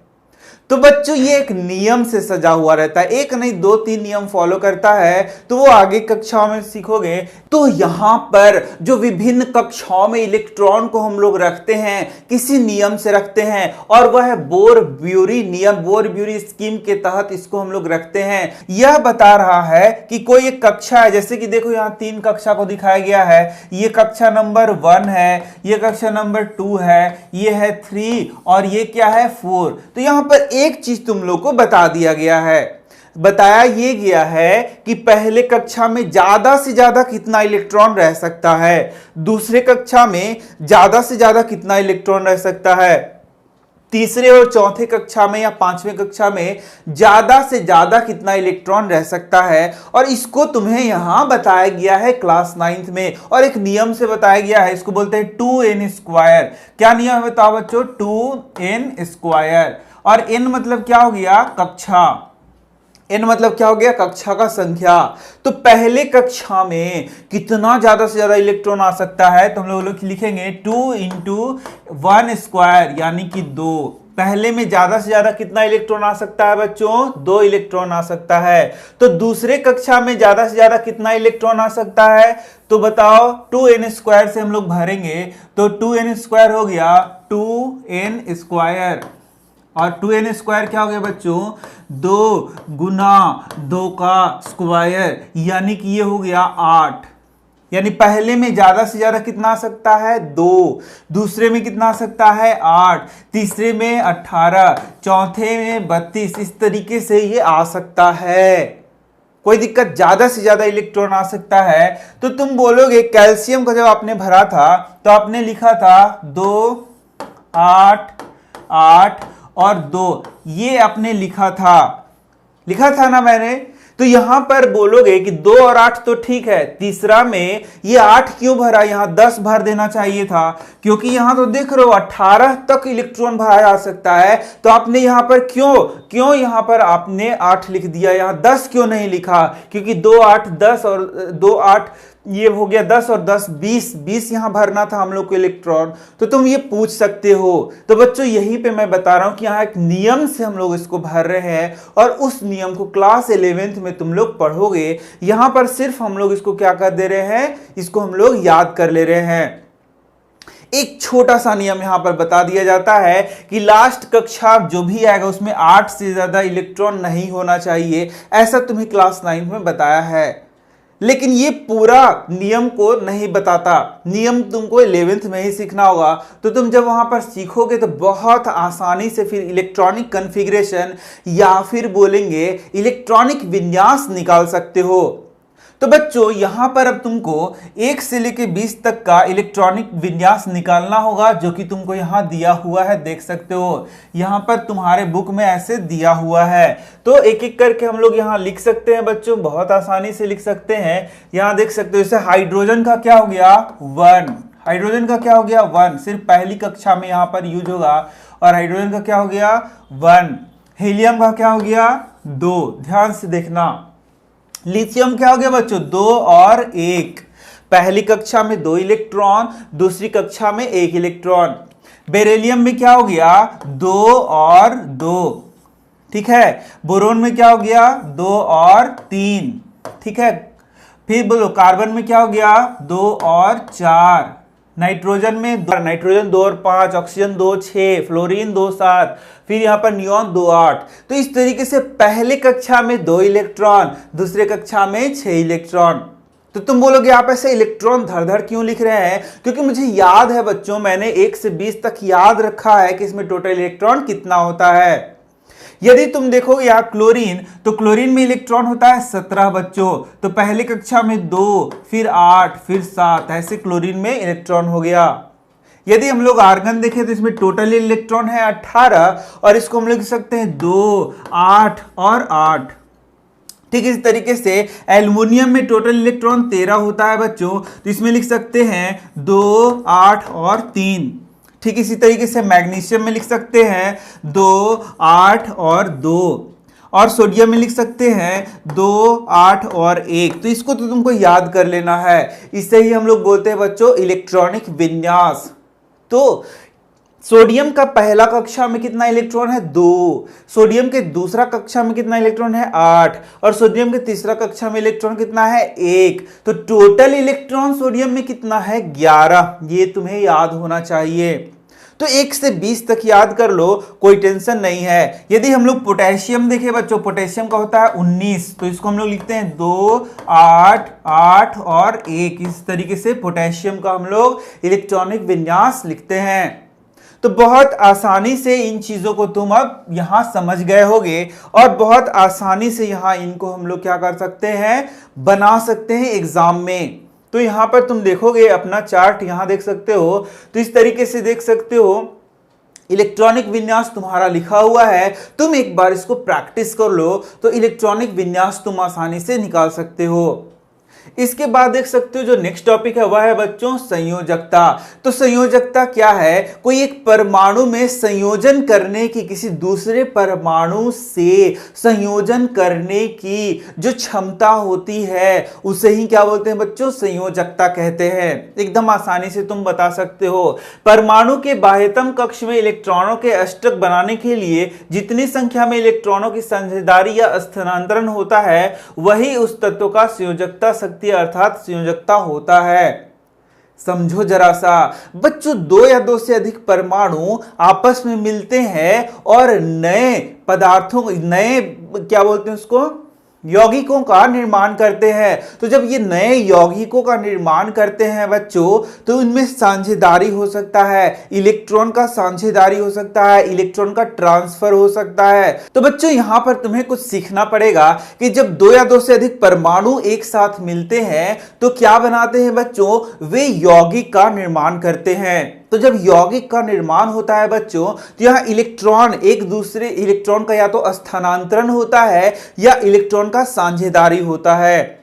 तो बच्चों ये एक नियम से सजा हुआ रहता है, एक नहीं 2-3 नियम फॉलो करता है, तो वो आगे कक्षाओं में सीखोगे। तो यहां पर जो विभिन्न कक्षाओं में इलेक्ट्रॉन को हम लोग रखते हैं किसी नियम से रखते हैं, और वह है बोर-ब्यूरी नियम, बोर-ब्यूरी स्कीम के तहत इसको हम लोग रखते हैं। यह बता रहा है कि कोई एक कक्षा है, जैसे कि देखो यहां 3 कक्षा को दिखाया गया है, ये कक्षा नंबर 1 है, ये कक्षा नंबर 2 है, ये है 3 और ये क्या है 4। तो यहां पर एक चीज तुम लोग को बता दिया गया है, बताया ये गया है कि पहले कक्षा में ज्यादा से ज्यादा कितना इलेक्ट्रॉन रह सकता है, दूसरे कक्षा में ज्यादा से ज्यादा कितना इलेक्ट्रॉन रह सकता है, तीसरे और चौथे कक्षा में या 5वें कक्षा में ज्यादा से ज्यादा कितना इलेक्ट्रॉन रह सकता है। और इसको तुम्हें यहां बताया गया है क्लास 9th में, और एक नियम से बताया गया है, इसको बोलते हैं 2n²। क्या नियम है बताओ बच्चों, 2n²। और n मतलब क्या हो गया, कक्षा, n मतलब क्या हो गया, कक्षा का संख्या। तो पहले कक्षा में कितना ज्यादा से ज्यादा इलेक्ट्रॉन आ सकता है, तो हम लोग लिखेंगे 2 × 1² यानी कि 2। पहले में ज्यादा से ज्यादा कितना इलेक्ट्रॉन आ सकता है बच्चों, 2 इलेक्ट्रॉन आ सकता है। तो दूसरे कक्षा में ज्यादा से ज्यादा कितना इलेक्ट्रॉन आ सकता है, तो बताओ 2n² से हम लोग भरेंगे, तो 2n² हो गया 2n²। और 2n² क्या हो गया बच्चों, 2 × 2 का स्क्वायर, यानी कि ये हो गया 8। यानी पहले में ज्यादा से ज्यादा कितना आ सकता है, 2, दूसरे में कितना आ सकता है 8, तीसरे में 18, चौथे में 32। इस तरीके से ये आ सकता है, कोई दिक्कत, ज्यादा से ज्यादा इलेक्ट्रॉन आ सकता है। तो तुम बोलोगे कैल्शियम का जब आपने भरा था तो आपने लिखा था 2, 8, 8 और 2, ये आपने लिखा था ना मैंने। तो यहां पर बोलोगे कि 2 और 8 तो ठीक है, तीसरा में ये 8 क्यों भरा, यहां 10 भर देना चाहिए था, क्योंकि यहां तो देख रहे हो 18 तक इलेक्ट्रॉन भरा जा सकता है। तो आपने यहां पर क्यों यहां पर आपने 8 लिख दिया, यहां 10 क्यों नहीं लिखा, क्योंकि 2 8 10 और 2 8 ये हो गया 10 और 10 20 यहां भरना था हम लोग को इलेक्ट्रॉन। तो तुम ये पूछ सकते हो। तो बच्चों यहीं पे मैं बता रहा हूं कि यहां एक नियम से हम लोग इसको भर रहे हैं, और उस नियम को क्लास 11th में तुम लोग पढ़ोगे। यहां पर सिर्फ हम लोग इसको क्या कर दे रहे हैं, इसको हम लोग याद कर ले रहे हैं। एक छोटा सा नियम यहां पर बता दिया जाता है कि लास्ट कक्षा जो भी आएगा उसमें 8 से ज्यादा इलेक्ट्रॉन नहीं होना चाहिए, ऐसा तुम्हें क्लास 9 में बताया है। लेकिन ये पूरा नियम को नहीं बताता, नियम तुमको 11th में ही सीखना होगा। तो तुम जब वहां पर सीखोगे तो बहुत आसानी से फिर इलेक्ट्रॉनिक कॉन्फ़िगरेशन या फिर बोलेंगे इलेक्ट्रॉनिक विन्यास निकाल सकते हो। तो बच्चों यहां पर अब तुमको 1 से लेकर 20 तक का इलेक्ट्रॉनिक विन्यास निकालना होगा, जो कि तुमको यहां दिया हुआ है, देख सकते हो यहां पर तुम्हारे बुक में ऐसे दिया हुआ है। तो एक एक करके हम लोग यहां लिख सकते हैं बच्चों, बहुत आसानी से लिख सकते हैं। यहां देख सकते हो, जैसे हाइड्रोजन का क्या हो गया 1, हाइड्रोजन का क्या हो गया 1, सिर्फ पहली कक्षा में यहां पर यूज होगा। और हाइड्रोजन का क्या हो गया 1, हीलियम का क्या हो गया 2, ध्यान से देखना। लिथियम क्या हो गया बच्चों 2 और 1, पहली कक्षा में 2 इलेक्ट्रॉन, दूसरी कक्षा में 1 इलेक्ट्रॉन। बेरिलियम में क्या हो गया 2 और 2, ठीक है। बोरोन में क्या हो गया 2 और 3, ठीक है। फिर बोलो कार्बन में क्या हो गया 2 और 4, नाइट्रोजन में नाइट्रोजन 2 और 5, ऑक्सीजन 2 6, फ्लोरीन 2 7, फिर यहां पर नियॉन 2 8। तो इस तरीके से पहले कक्षा में 2 इलेक्ट्रॉन, दूसरे कक्षा में 6 इलेक्ट्रॉन। तो तुम बोलोगे आप ऐसे इलेक्ट्रॉन धड़ धड़ क्यों लिख रहे हैं, क्योंकि मुझे याद है बच्चों, मैंने 1 से 20 तक याद रखा है कि इसमें टोटल इलेक्ट्रॉन कितना होता है। यदि तुम देखोगे यहां क्लोरीन, तो क्लोरीन में इलेक्ट्रॉन होता है 17 बच्चों। तो पहले कक्षा में 2, फिर 8, फिर 7, ऐसे क्लोरीन में इलेक्ट्रॉन हो गया। यदि हम लोग आर्गन देखें तो इसमें टोटल इलेक्ट्रॉन है 18, और इसको हम लोग लिख सकते हैं 2 8 और 8। ठीक इस तरीके से एल्युमिनियम में टोटल इलेक्ट्रॉन 13 होता है बच्चों, तो इसमें लिख सकते हैं 2 8 और 3। ठीक इसी तरीके से मैग्नीशियम में लिख सकते हैं 2, 8 और 2, और सोडियम में लिख सकते हैं 2, 8 और 1। तो इसको तो तुमको याद कर लेना है। इसे ही हम लोग बोलते हैं बच्चों इलेक्ट्रॉनिक विन्यास। तो सोडियम का पहला कक्षा में कितना इलेक्ट्रॉन है? 2। सोडियम के दूसरा कक्षा में कितना इलेक्ट्रॉन है? 8। और सोडियम के तीसरा कक्षा में इलेक्ट्रॉन कितना है? 1। तो टोटल इलेक्ट्रॉन सोडियम में कितना है? 11। ये तुम्हें याद होना चाहिए। तो 1 से 20 तक याद कर लो, कोई टेंशन नहीं है। यदि हम लोग पोटेशियम देखें बच्चों, पोटेशियम का होता है 19, तो इसको हम लोग लिखते हैं 2, 8, 8 और 1। इस तरीके से पोटेशियम का हम लोग इलेक्ट्रॉनिक विन्यास लिखते हैं। तो बहुत आसानी से इन चीजों को तुम अब यहां समझ गए होगे, और बहुत आसानी से यहां इनको हम लोग क्या कर सकते हैं? बना सकते हैं एग्जाम में। तो यहां पर तुम देखोगे अपना चार्ट यहां देख सकते हो, तो इस तरीके से देख सकते हो इलेक्ट्रॉनिक विन्यास तुम्हारा लिखा हुआ है। तुम एक बार इसको प्रैक्टिस कर लो तो इलेक्ट्रॉनिक विन्यास तुम आसानी से निकाल सकते हो। इसके बाद देख सकते हो जो नेक्स्ट टॉपिक है वह है बच्चों संयोजकता। तो संयोजकता क्या है? कोई एक परमाणु में संयोजन करने की, किसी दूसरे परमाणु से संयोजन करने की जो क्षमता होती है उसे ही क्या बोलते हैं बच्चों? संयोजकता कहते हैं। एकदम आसानी से तुम बता सकते हो। परमाणु के बाह्यतम कक्ष में इलेक्ट्रॉनों के अष्टक बनाने के लिए जितनी संख्या में इलेक्ट्रॉनों की साझेदारी या स्थानांतरण होता है वही उस तत्व का संयोजकता अर्थात संयोजकता होता है। समझो जरा सा बच्चों, 2 या 2 से अधिक परमाणु आपस में मिलते हैं और नए पदार्थों, नए क्या बोलते हैं उसको? यौगिकों का निर्माण करते हैं। तो जब ये नए यौगिकों का निर्माण करते हैं बच्चों, तो इनमें साझेदारी हो सकता है, इलेक्ट्रॉन का साझेदारी हो सकता है, इलेक्ट्रॉन का ट्रांसफर हो सकता है। तो बच्चों यहां पर तुम्हें कुछ सीखना पड़ेगा कि जब 2 या 2 से अधिक परमाणु एक साथ मिलते हैं तो क्या बनाते हैं बच्चों? वे यौगिक का निर्माण करते हैं। तो जब यौगिक का निर्माण होता है बच्चों, तो यहां इलेक्ट्रॉन एक दूसरे इलेक्ट्रॉन का या तो स्थानांतरण होता है या इलेक्ट्रॉन का साझेदारी होता है।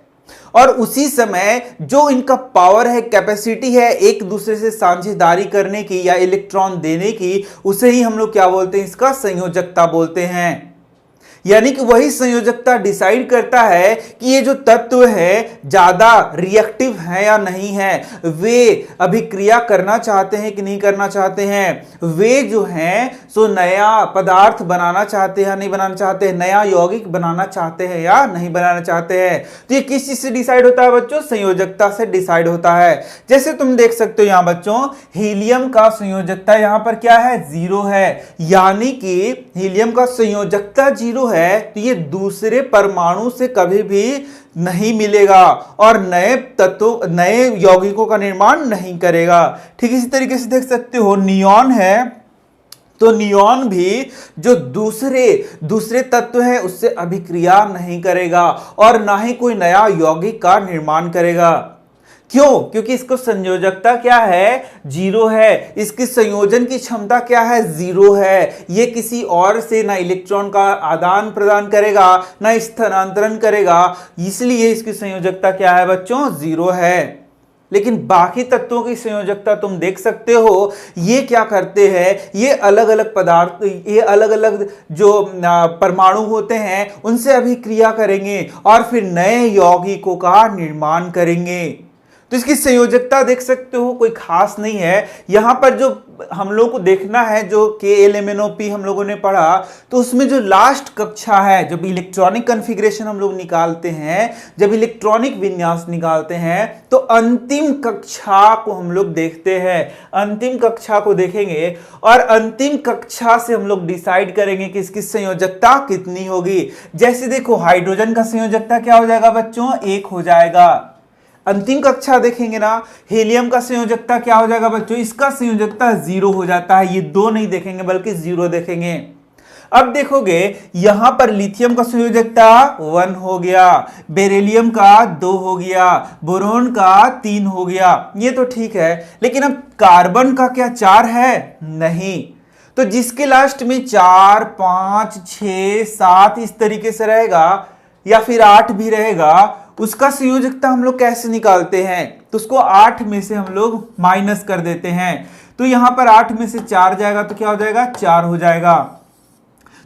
और उसी समय जो इनका पावर है, कैपेसिटी है एक दूसरे से साझेदारी करने की या इलेक्ट्रॉन देने की, उसे ही हम लोग क्या बोलते हैं? इसका संयोजकता बोलते हैं। यानी कि वही संयोजकता डिसाइड करता है कि ये जो तत्व है ज्यादा रिएक्टिव है या नहीं है, वे अभिक्रिया करना चाहते हैं कि नहीं करना चाहते हैं, वे जो हैं सो नया पदार्थ बनाना चाहते हैं या नहीं बनाना चाहते हैं, नया यौगिक बनाना चाहते हैं या नहीं बनाना चाहते हैं। तो ये किस चीज से डिसाइड होता है बच्चों? संयोजकता से डिसाइड होता है। जैसे तुम देख सकते हो यहां बच्चों, हीलियम का संयोजकता यहां पर क्या है? 0 है। यानी कि हीलियम का संयोजकता 0 है, तो ये दूसरे परमाणु से कभी भी नहीं मिलेगा और नए तत्वों, नए यौगिकों का निर्माण नहीं करेगा। ठीक इसी तरीके से देख सकते हो नियॉन है, तो नियॉन भी जो दूसरे तत्व है उससे अभिक्रिया नहीं करेगा और ना ही कोई नया यौगिक का निर्माण करेगा। क्यों? क्योंकि इसको संयोजकता क्या है? 0 है। इसकी संयोजन की क्षमता क्या है? 0 है। ये किसी और से ना इलेक्ट्रॉन का आदान प्रदान करेगा ना स्थानांतरण करेगा, इसलिए इसकी संयोजकता क्या है बच्चों? 0 है। लेकिन बाकी तत्वों की संयोजकता तुम देख सकते हो, ये क्या करते हैं? ये अलग अलग पदार्थ, ये अलग अलग जो परमाणु होते हैं उनसे अभिक्रिया करेंगे और फिर नए यौगिकों का निर्माण करेंगे। तो इसकी संयोजकता देख सकते हो कोई खास नहीं है। यहां पर जो हम लोग को देखना है, जो KLMNOP हम लोगों ने पढ़ा, तो उसमें जो लास्ट कक्षा है, जब इलेक्ट्रॉनिक कॉन्फ़िगरेशन हम लोग निकालते हैं, जब इलेक्ट्रॉनिक विन्यास निकालते हैं, तो अंतिम कक्षा को हम लोग देखते हैं। अंतिम कक्षा को देखेंगे और अंतिम कक्षा से हम लोग डिसाइड करेंगे कि इसकी संयोजकता कितनी होगी। जैसे देखो हाइड्रोजन का संयोजकता क्या हो जाएगा बच्चों? 1 हो जाएगा। अंतिम कक्षा देखेंगे ना, हीलियम का संयोजकता क्या हो जाएगा बच्चों? इसका संयोजकता 0 हो जाता है। ये 2 नहीं देखेंगे बल्कि 0 देखेंगे। अब देखोगे यहां पर लिथियम का संयोजकता 1 हो गया, बेरिलियम का 2 हो गया, बोरोन का 3 हो गया। ये तो ठीक है, लेकिन अब कार्बन का क्या 4 है? नहीं। तो जिसके लास्ट में 4, 5, 6, 7 इस तरीके से रहेगा या फिर 8 भी रहेगा, उसका संयोजकता हम लोग कैसे निकालते हैं? तो उसको 8 में से हम लोग माइनस कर देते हैं। तो यहां पर 8 में से 4 जाएगा तो क्या हो जाएगा, 4 हो जाएगा।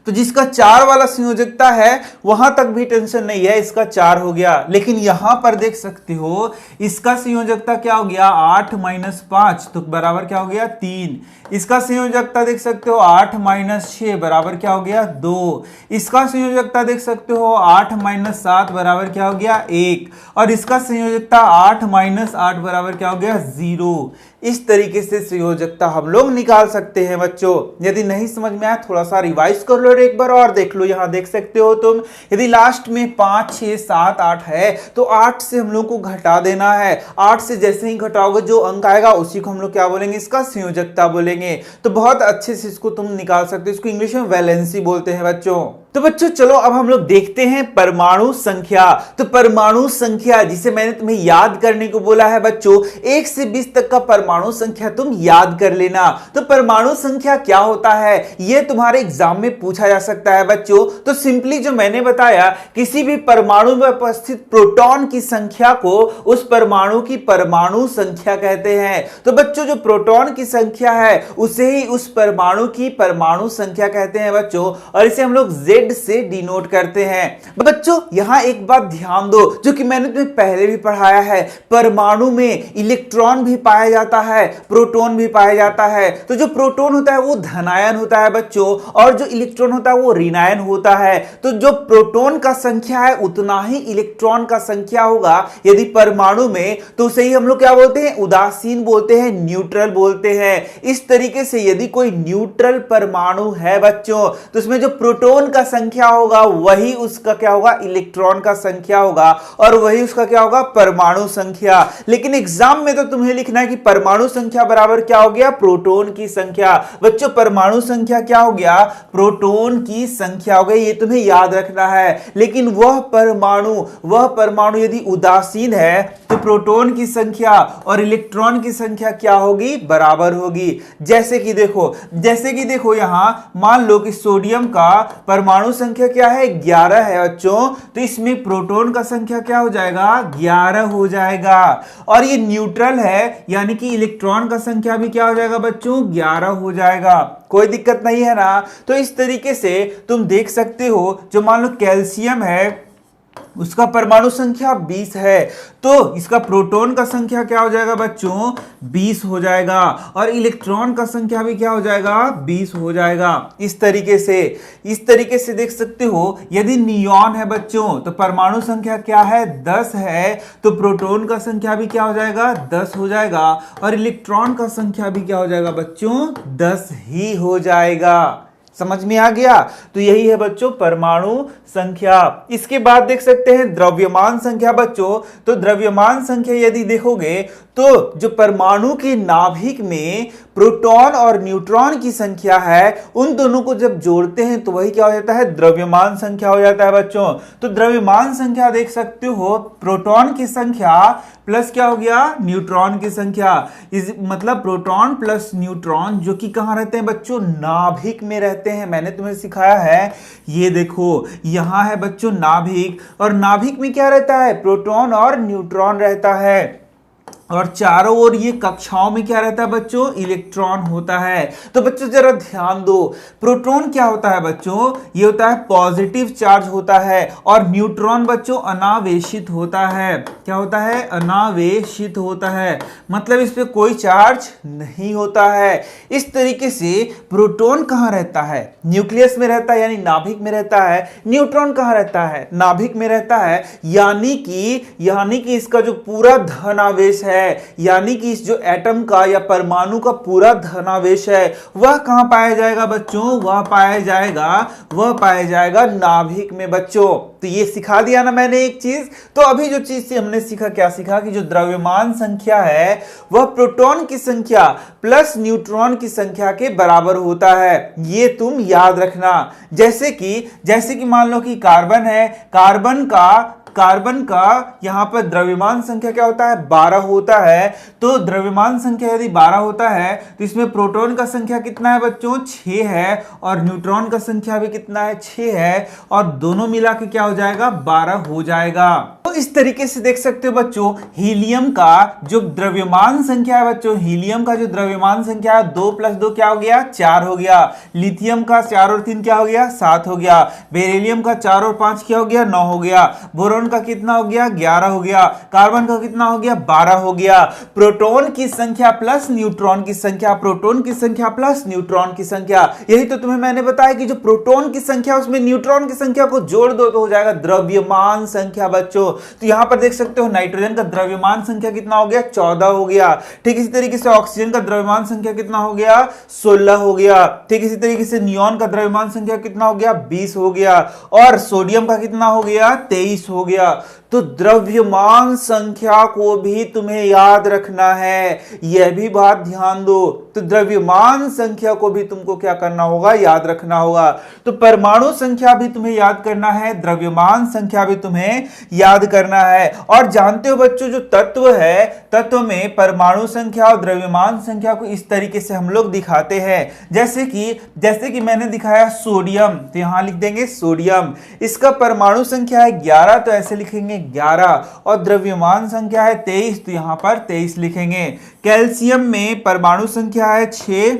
तो जिसका 4 वाला संयोजकता है वहां तक भी टेंशन नहीं है, इसका 4 हो गया। लेकिन यहां पर देख सकते हो इसका संयोजकता क्या हो गया, 8 माइनस 5 तो बराबर क्या हो गया, 3। इसका संयोजकता देख सकते हो 8 माइनस 6 बराबर क्या हो गया, 2। इसका संयोजकता देख सकते हो 8 माइनस 7 बराबर क्या हो गया, 1। और इसका संयोजकता 8 माइनस 8 बराबर क्या हो गया, 0। इस तरीके से संयोजकता हम लोग निकाल सकते हैं बच्चों। यदि नहीं समझ में आया थोड़ा सा रिवाइज कर लो, एक बार और देख लो। यहां देख सकते हो तुम, यदि लास्ट में 5 6 7 8 है तो 8 से हम लोग को घटा देना है। 8 से जैसे ही घटाओगे जो अंक आएगा उसी को हम लोग क्या बोलेंगे, इसका संयोजकता बोलेंगे। तो बहुत अच्छे से इसको तुम निकाल सकते हो, इसको इंग्लिश में वैलेंसी बोलते हैं बच्चों। तो बच्चों चलो अब हम लोग देखते हैं परमाणु संख्या। तो परमाणु संख्या जिसे मैंने तुम्हें याद करने को बोला है बच्चों, 1 से 20 तक का परमाणु संख्या तुम याद कर लेना। तो परमाणु संख्या क्या होता है यह तुम्हारे एग्जाम में पूछा जा सकता है बच्चों। तो सिंपली जो मैंने बताया, किसी भी परमाणु में उपस्थित प्रोटॉन की संख्या को उस परमाणु की परमाणु संख्या कहते हैं। तो बच्चों जो प्रोटॉन की संख्या है उसे ही उस परमाणु की परमाणु संख्या कहते हैं बच्चों, और इसे हम लोग Z से डिनोट करते हैं। बच्चों यहां एक बात ध्यान दो जो कि मैंने तुम्हें पहले भी पढ़ाया है, परमाणु में इलेक्ट्रॉन भी पाया जाता है, प्रोटॉन भी पाया जाता है। तो जो प्रोटॉन होता है वो धनायन होता है बच्चों, और जो इलेक्ट्रॉन होता है वो ऋणायन होता है। तो जो प्रोटॉन का संख्या है उतना ही इलेक्ट्रॉन का संख्या होगा यदि परमाणु में, तो उसे ही हम लोग क्या बोलते हैं, उदासीन बोलते हैं, न्यूट्रल बोलते हैं। इस तरीके से यदि कोई न्यूट्रल परमाणु है बच्चों तो उसमें जो प्रोटॉन का संख्या होगा वही उसका क्या होगा, इलेक्ट्रॉन का संख्या होगा, और वही उसका क्या होगा, परमाणु संख्या। लेकिन एग्जाम में तो तुम्हें लिखना है कि परमाणु संख्या बराबर क्या हो गया, प्रोटॉन की संख्या। बच्चों परमाणु संख्या क्या हो गया, प्रोटॉन की संख्या हो गई, ये तुम्हें याद रखना है। लेकिन वह परमाणु यदि उदासीन है तो प्रोटॉन की संख्या और इलेक्ट्रॉन की संख्या क्या होगी, बराबर होगी। जैसे कि देखो यहां मान लो कि सोडियम का परमाणु संख्या क्या है, 11 है बच्चों। तो इसमें प्रोटॉन का संख्या क्या हो जाएगा, 11 हो जाएगा। और ये न्यूट्रल है यानी कि इलेक्ट्रॉन का संख्या भी क्या हो जाएगा बच्चों, 11 हो जाएगा। कोई दिक्कत नहीं है ना। तो इस तरीके से तुम देख सकते हो, जो मान लो कैल्शियम है उसका परमाणु संख्या 20 है, तो इसका प्रोटॉन का संख्या क्या हो जाएगा बच्चों, 20 हो जाएगा, और इलेक्ट्रॉन का संख्या भी क्या हो जाएगा, 20 हो जाएगा। इस तरीके से देख सकते हो। यदि नियॉन है बच्चों तो परमाणु संख्या क्या है, 10 है, तो प्रोटॉन का संख्या भी क्या हो जाएगा, 10 हो जाएगा, और इलेक्ट्रॉन का संख्या भी क्या हो जाएगा बच्चों, 10 ही हो जाएगा। समझ में आ गया। तो यही है बच्चों परमाणु संख्या। इसके बाद देख सकते हैं द्रव्यमान संख्या बच्चों। तो द्रव्यमान संख्या यदि देखोगे तो जो परमाणु के नाभिक में प्रोटॉन और न्यूट्रॉन की संख्या है उन दोनों को जब जोड़ते हैं तो वही क्या हो जाता है, द्रव्यमान संख्या हो जाता है बच्चों। तो द्रव्यमान संख्या देख सकते हो, प्रोटॉन की संख्या प्लस क्या हो गया, न्यूट्रॉन की संख्या। मतलब प्रोटॉन प्लस न्यूट्रॉन जो कि कहां रहते हैं बच्चों, नाभिक में रहते हैं। मैंने तुम्हें सिखाया है, ये देखो यहां है बच्चों नाभिक, और नाभिक में क्या रहता है, प्रोटॉन और न्यूट्रॉन रहता है, और चारों ओर ये कक्षाओं में क्या रहता है बच्चों, इलेक्ट्रॉन होता है। तो बच्चों जरा ध्यान दो, प्रोटॉन क्या होता है बच्चों, ये होता है पॉजिटिव चार्ज होता है, और न्यूट्रॉन बच्चों अनावेशित होता है। क्या होता है, अनावेशित होता है, मतलब इस पे कोई चार्ज नहीं होता है। इस तरीके से प्रोटॉन कहां रहता है, न्यूक्लियस में रहता है यानी नाभिक में रहता है। न्यूट्रॉन कहां रहता है, नाभिक में रहता है, यानी कि इसका जो पूरा धनावेश है, यानी कि इस जो एटम का या परमाणु का पूरा धनावेश है वह कहां पाया जाएगा बच्चों, वह पाया जाएगा नाभिक में बच्चों। तो ये सिखा दिया ना मैंने एक चीज। तो अभी जो चीज से हमने सीखा, क्या सीखा कि जो द्रव्यमान संख्या है वह प्रोटॉन की संख्या प्लस न्यूट्रॉन की संख्या के बराबर होता है। ये तुम याद रखना। जैसे कि मान लो कि कार्बन है, कार्बन का यहां पर द्रव्यमान संख्या क्या होता है, 12 होता है। तो द्रव्यमान संख्या यदि 12 होता है तो इसमें प्रोटॉन का संख्या कितना है बच्चों, 6 है, और न्यूट्रॉन का संख्या भी कितना है, 6 है, और दोनों मिला के क्या हो जाएगा, 12 हो जाएगा। तो इस तरीके से देख सकते हो बच्चों, हीलियम का जो द्रव्यमान संख्या है बच्चों, हीलियम का जो द्रव्यमान संख्या है 2 + 2 क्या हो गया, 4 हो गया। लिथियम का 4 और 3 क्या हो गया, 7 हो गया। बेरिलियम का 4 और 5 क्या हो गया, 9 हो गया। बोरॉन का कितना हो गया, 11 हो गया। कार्बन का कितना हो गया, 12 हो गया। प्रोटॉन की संख्या प्लस न्यूट्रॉन की संख्या, प्रोटॉन की संख्या प्लस न्यूट्रॉन की संख्या, यही तो तुम्हें मैंने बताया कि जो प्रोटॉन की संख्या उसमें न्यूट्रॉन की संख्या को जोड़ दो तो हो जाएगा द्रव्यमान संख्या बच्चों। तो यहां पर देख सकते हो नाइट्रोजन का द्रव्यमान संख्या कितना हो गया, 14 हो गया। ठीक इसी तरीके से ऑक्सीजन का द्रव्यमान संख्या कितना हो गया, 16 हो गया। ठीक इसी तरीके से नियॉन का द्रव्यमान संख्या कितना हो गया, 20 हो गया। और सोडियम का कितना हो गया, 23 हो गया। तो द्रव्यमान संख्या को भी तुम्हें याद रखना है, यह भी बात ध्यान दो। तो द्रव्यमान संख्या को भी तुमको क्या करना होगा, याद रखना होगा। तो परमाणु संख्या भी तुम्हें याद करना है, द्रव्यमान संख्या भी तुम्हें याद करना है। और जानते हो बच्चों, जो तत्व है, तत्व में परमाणु संख्या और द्रव्यमान संख्या को इस तरीके से हम लोग दिखाते हैं। जैसे कि मैंने दिखाया सोडियम, तो यहां लिख देंगे सोडियम, इसका परमाणु संख्या है 11, तो ऐसे लिखेंगे 11। और द्रव्यमान संख्या है 23, तो यहां पर 23 लिखेंगे। कैल्शियम में परमाणु संख्या है 6,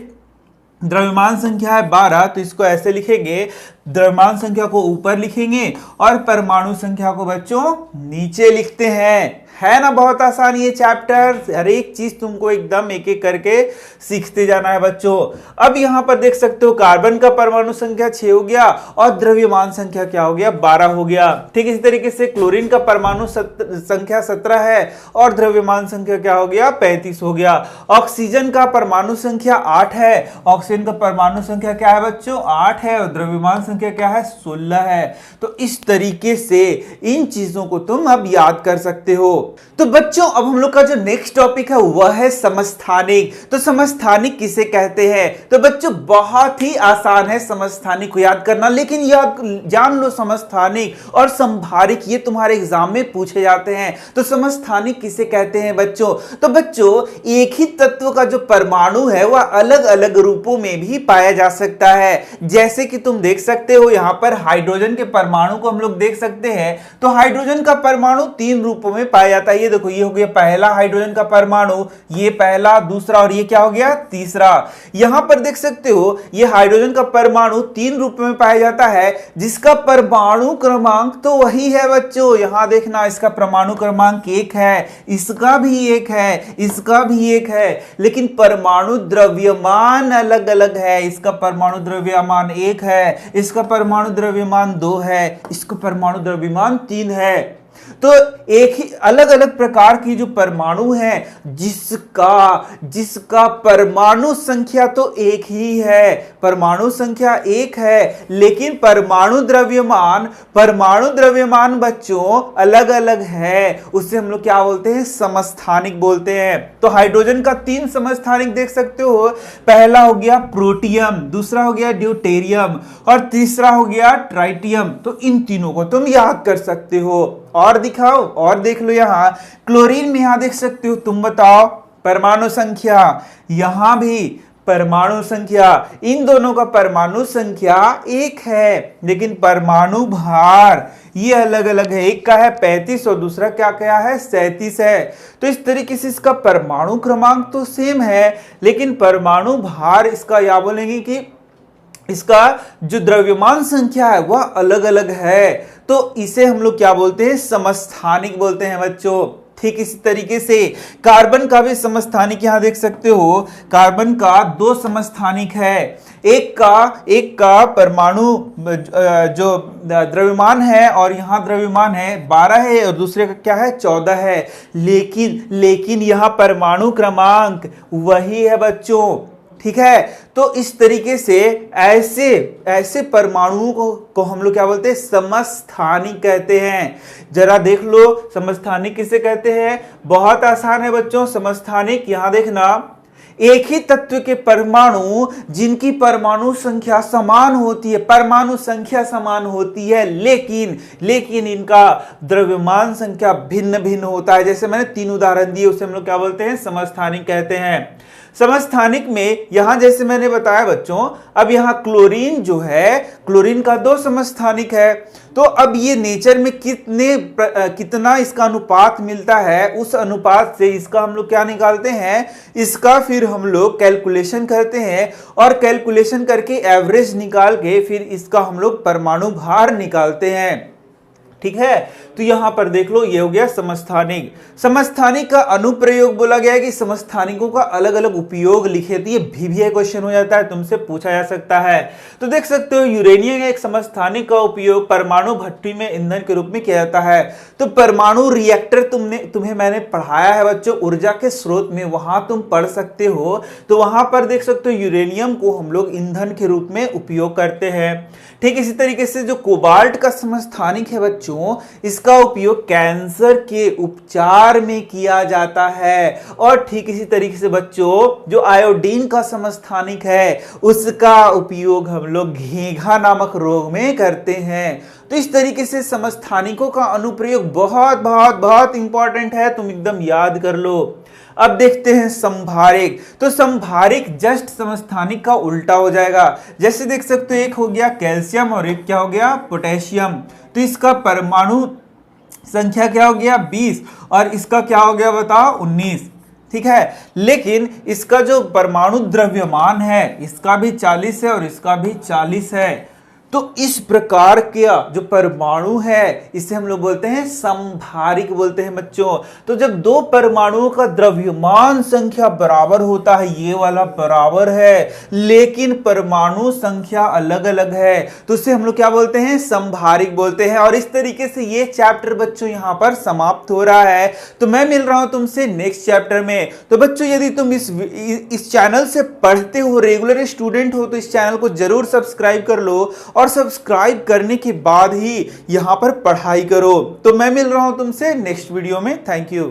द्रव्यमान संख्या है 12, तो इसको ऐसे लिखेंगे, द्रव्यमान संख्या को ऊपर लिखेंगे और परमाणु संख्या को बच्चों नीचे लिखते हैं। है ना बहुत आसान ये चैप्टर, हर एक चीज तुमको एकदम एक एक करके सीखते जाना है बच्चों। अब यहां पर देख सकते हो कार्बन का परमाणु संख्या 6 हो गया और द्रव्यमान संख्या क्या हो गया, 12 हो गया। ठीक इसी तरीके से क्लोरीन का परमाणु संख्या 17 है और द्रव्यमान संख्या क्या हो गया, 35 हो गया। ऑक्सीजन का परमाणु संख्या 8 है, ऑक्सीजन का परमाणु संख्या क्या है बच्चों, 8 है और द्रव्यमान संख्या क्या है, 16 है। तो इस तरीके से इन चीजों को तुम अब याद कर सकते हो। तो बच्चों अब हम लोग का जो नेक्स्ट टॉपिक है वह है समस्थानिक। तो समस्थानिक किसे कहते हैं, तो बच्चों बहुत ही आसान है समस्थानिक को याद करना, लेकिन यह जान लो समस्थानिक और संभारिक ये तुम्हारे एग्जाम में पूछे जाते हैं। तो समस्थानिक किसे कहते हैं बच्चों, तो बच्चों एक ही तत्व का जो परमाणु है वह अलग अलग रूपों में भी पाया जा सकता है। जैसे कि तुम देख सकते हो यहां पर हाइड्रोजन के परमाणु को हम लोग देख सकते हैं। तो हाइड्रोजन का परमाणु 3 रूपों में पाया जाता है। ये देखो, ये हो गया पहला हाइड्रोजन का परमाणु, ये पहला, दूसरा और ये क्या हो गया, तीसरा। यहां पर देख सकते हो ये हाइड्रोजन का परमाणु 3 रूप में पाया जाता है, जिसका परमाणु क्रमांक तो वही है बच्चों। यहां देखना, इसका परमाणु क्रमांक 1 है, इसका भी 1 है, इसका भी 1 है, लेकिन परमाणु द्रव्यमान अलग अलग है। इसका परमाणु द्रव्यमान 1 है, इसका परमाणु द्रव्यमान 2 है, इसका परमाणु द्रव्यमान 3 है। तो एक ही अलग अलग प्रकार की जो परमाणु है, जिसका परमाणु संख्या तो एक ही है, परमाणु संख्या 1 है, लेकिन परमाणु द्रव्यमान बच्चों अलग अलग है, उसे हम लोग क्या बोलते हैं, समस्थानिक बोलते हैं। तो हाइड्रोजन का 3 समस्थानिक देख सकते हो, पहला हो गया प्रोटियम, दूसरा हो गया ड्यूटेरियम और तीसरा हो गया ट्राइटियम। तो इन तीनों को तुम याद कर सकते हो। और दिखाओ, और देख लो, यहां क्लोरीन में यहां देख सकते हो, तुम बताओ परमाणु संख्या, यहां भी परमाणु संख्या, इन दोनों का परमाणु संख्या 1 है, लेकिन परमाणु भार ये अलग अलग है। एक का है 35 और दूसरा क्या है, 37 है। तो इस तरीके से इसका परमाणु क्रमांक तो सेम है, लेकिन परमाणु भार इसका या बोलेंगे कि इसका जो द्रव्यमान संख्या है वह अलग अलग है। तो इसे हम लोग क्या बोलते हैं, समस्थानिक बोलते हैं बच्चों। ठीक इसी तरीके से कार्बन का भी समस्थानिक यहां देख सकते हो, कार्बन का 2 समस्थानिक है। एक का परमाणु जो द्रव्यमान है और यहां द्रव्यमान है 12 है और दूसरे का क्या है, 14 है, लेकिन यहां परमाणु क्रमांक वही है बच्चों। ठीक है, तो इस तरीके से ऐसे परमाणुओं को हम लोग क्या बोलते हैं, समस्थानिक कहते हैं। जरा देख लो समस्थानिक किसे कहते हैं, बहुत आसान है बच्चों। समस्थानिक यहां देखना, एक ही तत्व के परमाणु जिनकी परमाणु संख्या समान होती है, परमाणु संख्या समान होती है, लेकिन इनका द्रव्यमान संख्या भिन्न भिन्न होता है। जैसे मैंने 3 उदाहरण दिए, उसे हम लोग क्या बोलते हैं, समस्थानिक कहते हैं। समस्थानिक में यहां जैसे मैंने बताया बच्चों, अब यहां क्लोरीन जो है, क्लोरीन का 2 समस्थानिक है। तो अब ये नेचर में कितना इसका अनुपात मिलता है, उस अनुपात से इसका हम लोग क्या निकालते हैं, इसका फिर हम लोग कैलकुलेशन करते हैं और कैलकुलेशन करके एवरेज निकाल के फिर इसका हम लोग परमाणु भार निकालते हैं। ठीक है, तो यहां पर देख लो, ये हो गया समस्थानिक। समस्थानिक का अनुप्रयोग बोला गया है कि समस्थानिकों का अलग अलग उपयोग लिखे, तो ये भी क्वेश्चन हो जाता है, तुमसे पूछा जा सकता है। तो देख सकते हो यूरेनियम एक समस्थानिक का उपयोग परमाणु भट्टी में ईंधन के रूप में किया जाता है। तो परमाणु रिएक्टर तुम्हें मैंने पढ़ाया है बच्चों ऊर्जा के स्रोत में, वहां तुम पढ़ सकते हो। तो वहां पर देख सकते हो यूरेनियम को हम लोग ईंधन के रूप में उपयोग करते हैं। ठीक इसी तरीके से जो कोबाल्ट का समस्थानिक है बच्चों, इसका उपयोग कैंसर के उपचार में किया जाता है। और ठीक इसी तरीके से बच्चों जो आयोडीन का समस्थानिक है, उसका उपयोग हम लोग घेंघा नामक रोग में करते हैं। तो इस तरीके से समस्थानिकों का अनुप्रयोग बहुत बहुत बहुत इंपॉर्टेंट है, तुम एकदम याद कर लो। अब देखते हैं संभारिक। तो संभारिक जस्ट समस्थानिक का उल्टा हो जाएगा। जैसे देख सकते हो, एक हो गया कैल्शियम और एक क्या हो गया, पोटेशियम। तो इसका परमाणु संख्या क्या हो गया, 20, और इसका क्या हो गया बताओ, 19। ठीक है, लेकिन इसका जो परमाणु द्रव्यमान है, इसका भी 40 है और इसका भी 40 है। तो इस प्रकार का जो परमाणु है, इसे हम लोग बोलते हैं संभारिक बोलते हैं बच्चों। तो जब दो परमाणुओं का द्रव्यमान संख्या बराबर होता है, ये वाला बराबर है लेकिन परमाणु संख्या अलग अलग है, तो उसे हम लोग क्या बोलते हैं, संभारिक बोलते हैं। और इस तरीके से ये चैप्टर बच्चों यहां पर समाप्त हो रहा है। तो मैं मिल रहा हूं तुमसे नेक्स्ट चैप्टर में। तो बच्चों यदि तुम इस चैनल से पढ़ते हो, रेगुलर स्टूडेंट हो, तो इस चैनल को जरूर सब्सक्राइब कर लो और सब्सक्राइब करने के बाद ही यहां पर पढ़ाई करो। तो मैं मिल रहा हूं तुमसे नेक्स्ट वीडियो में। Thank you.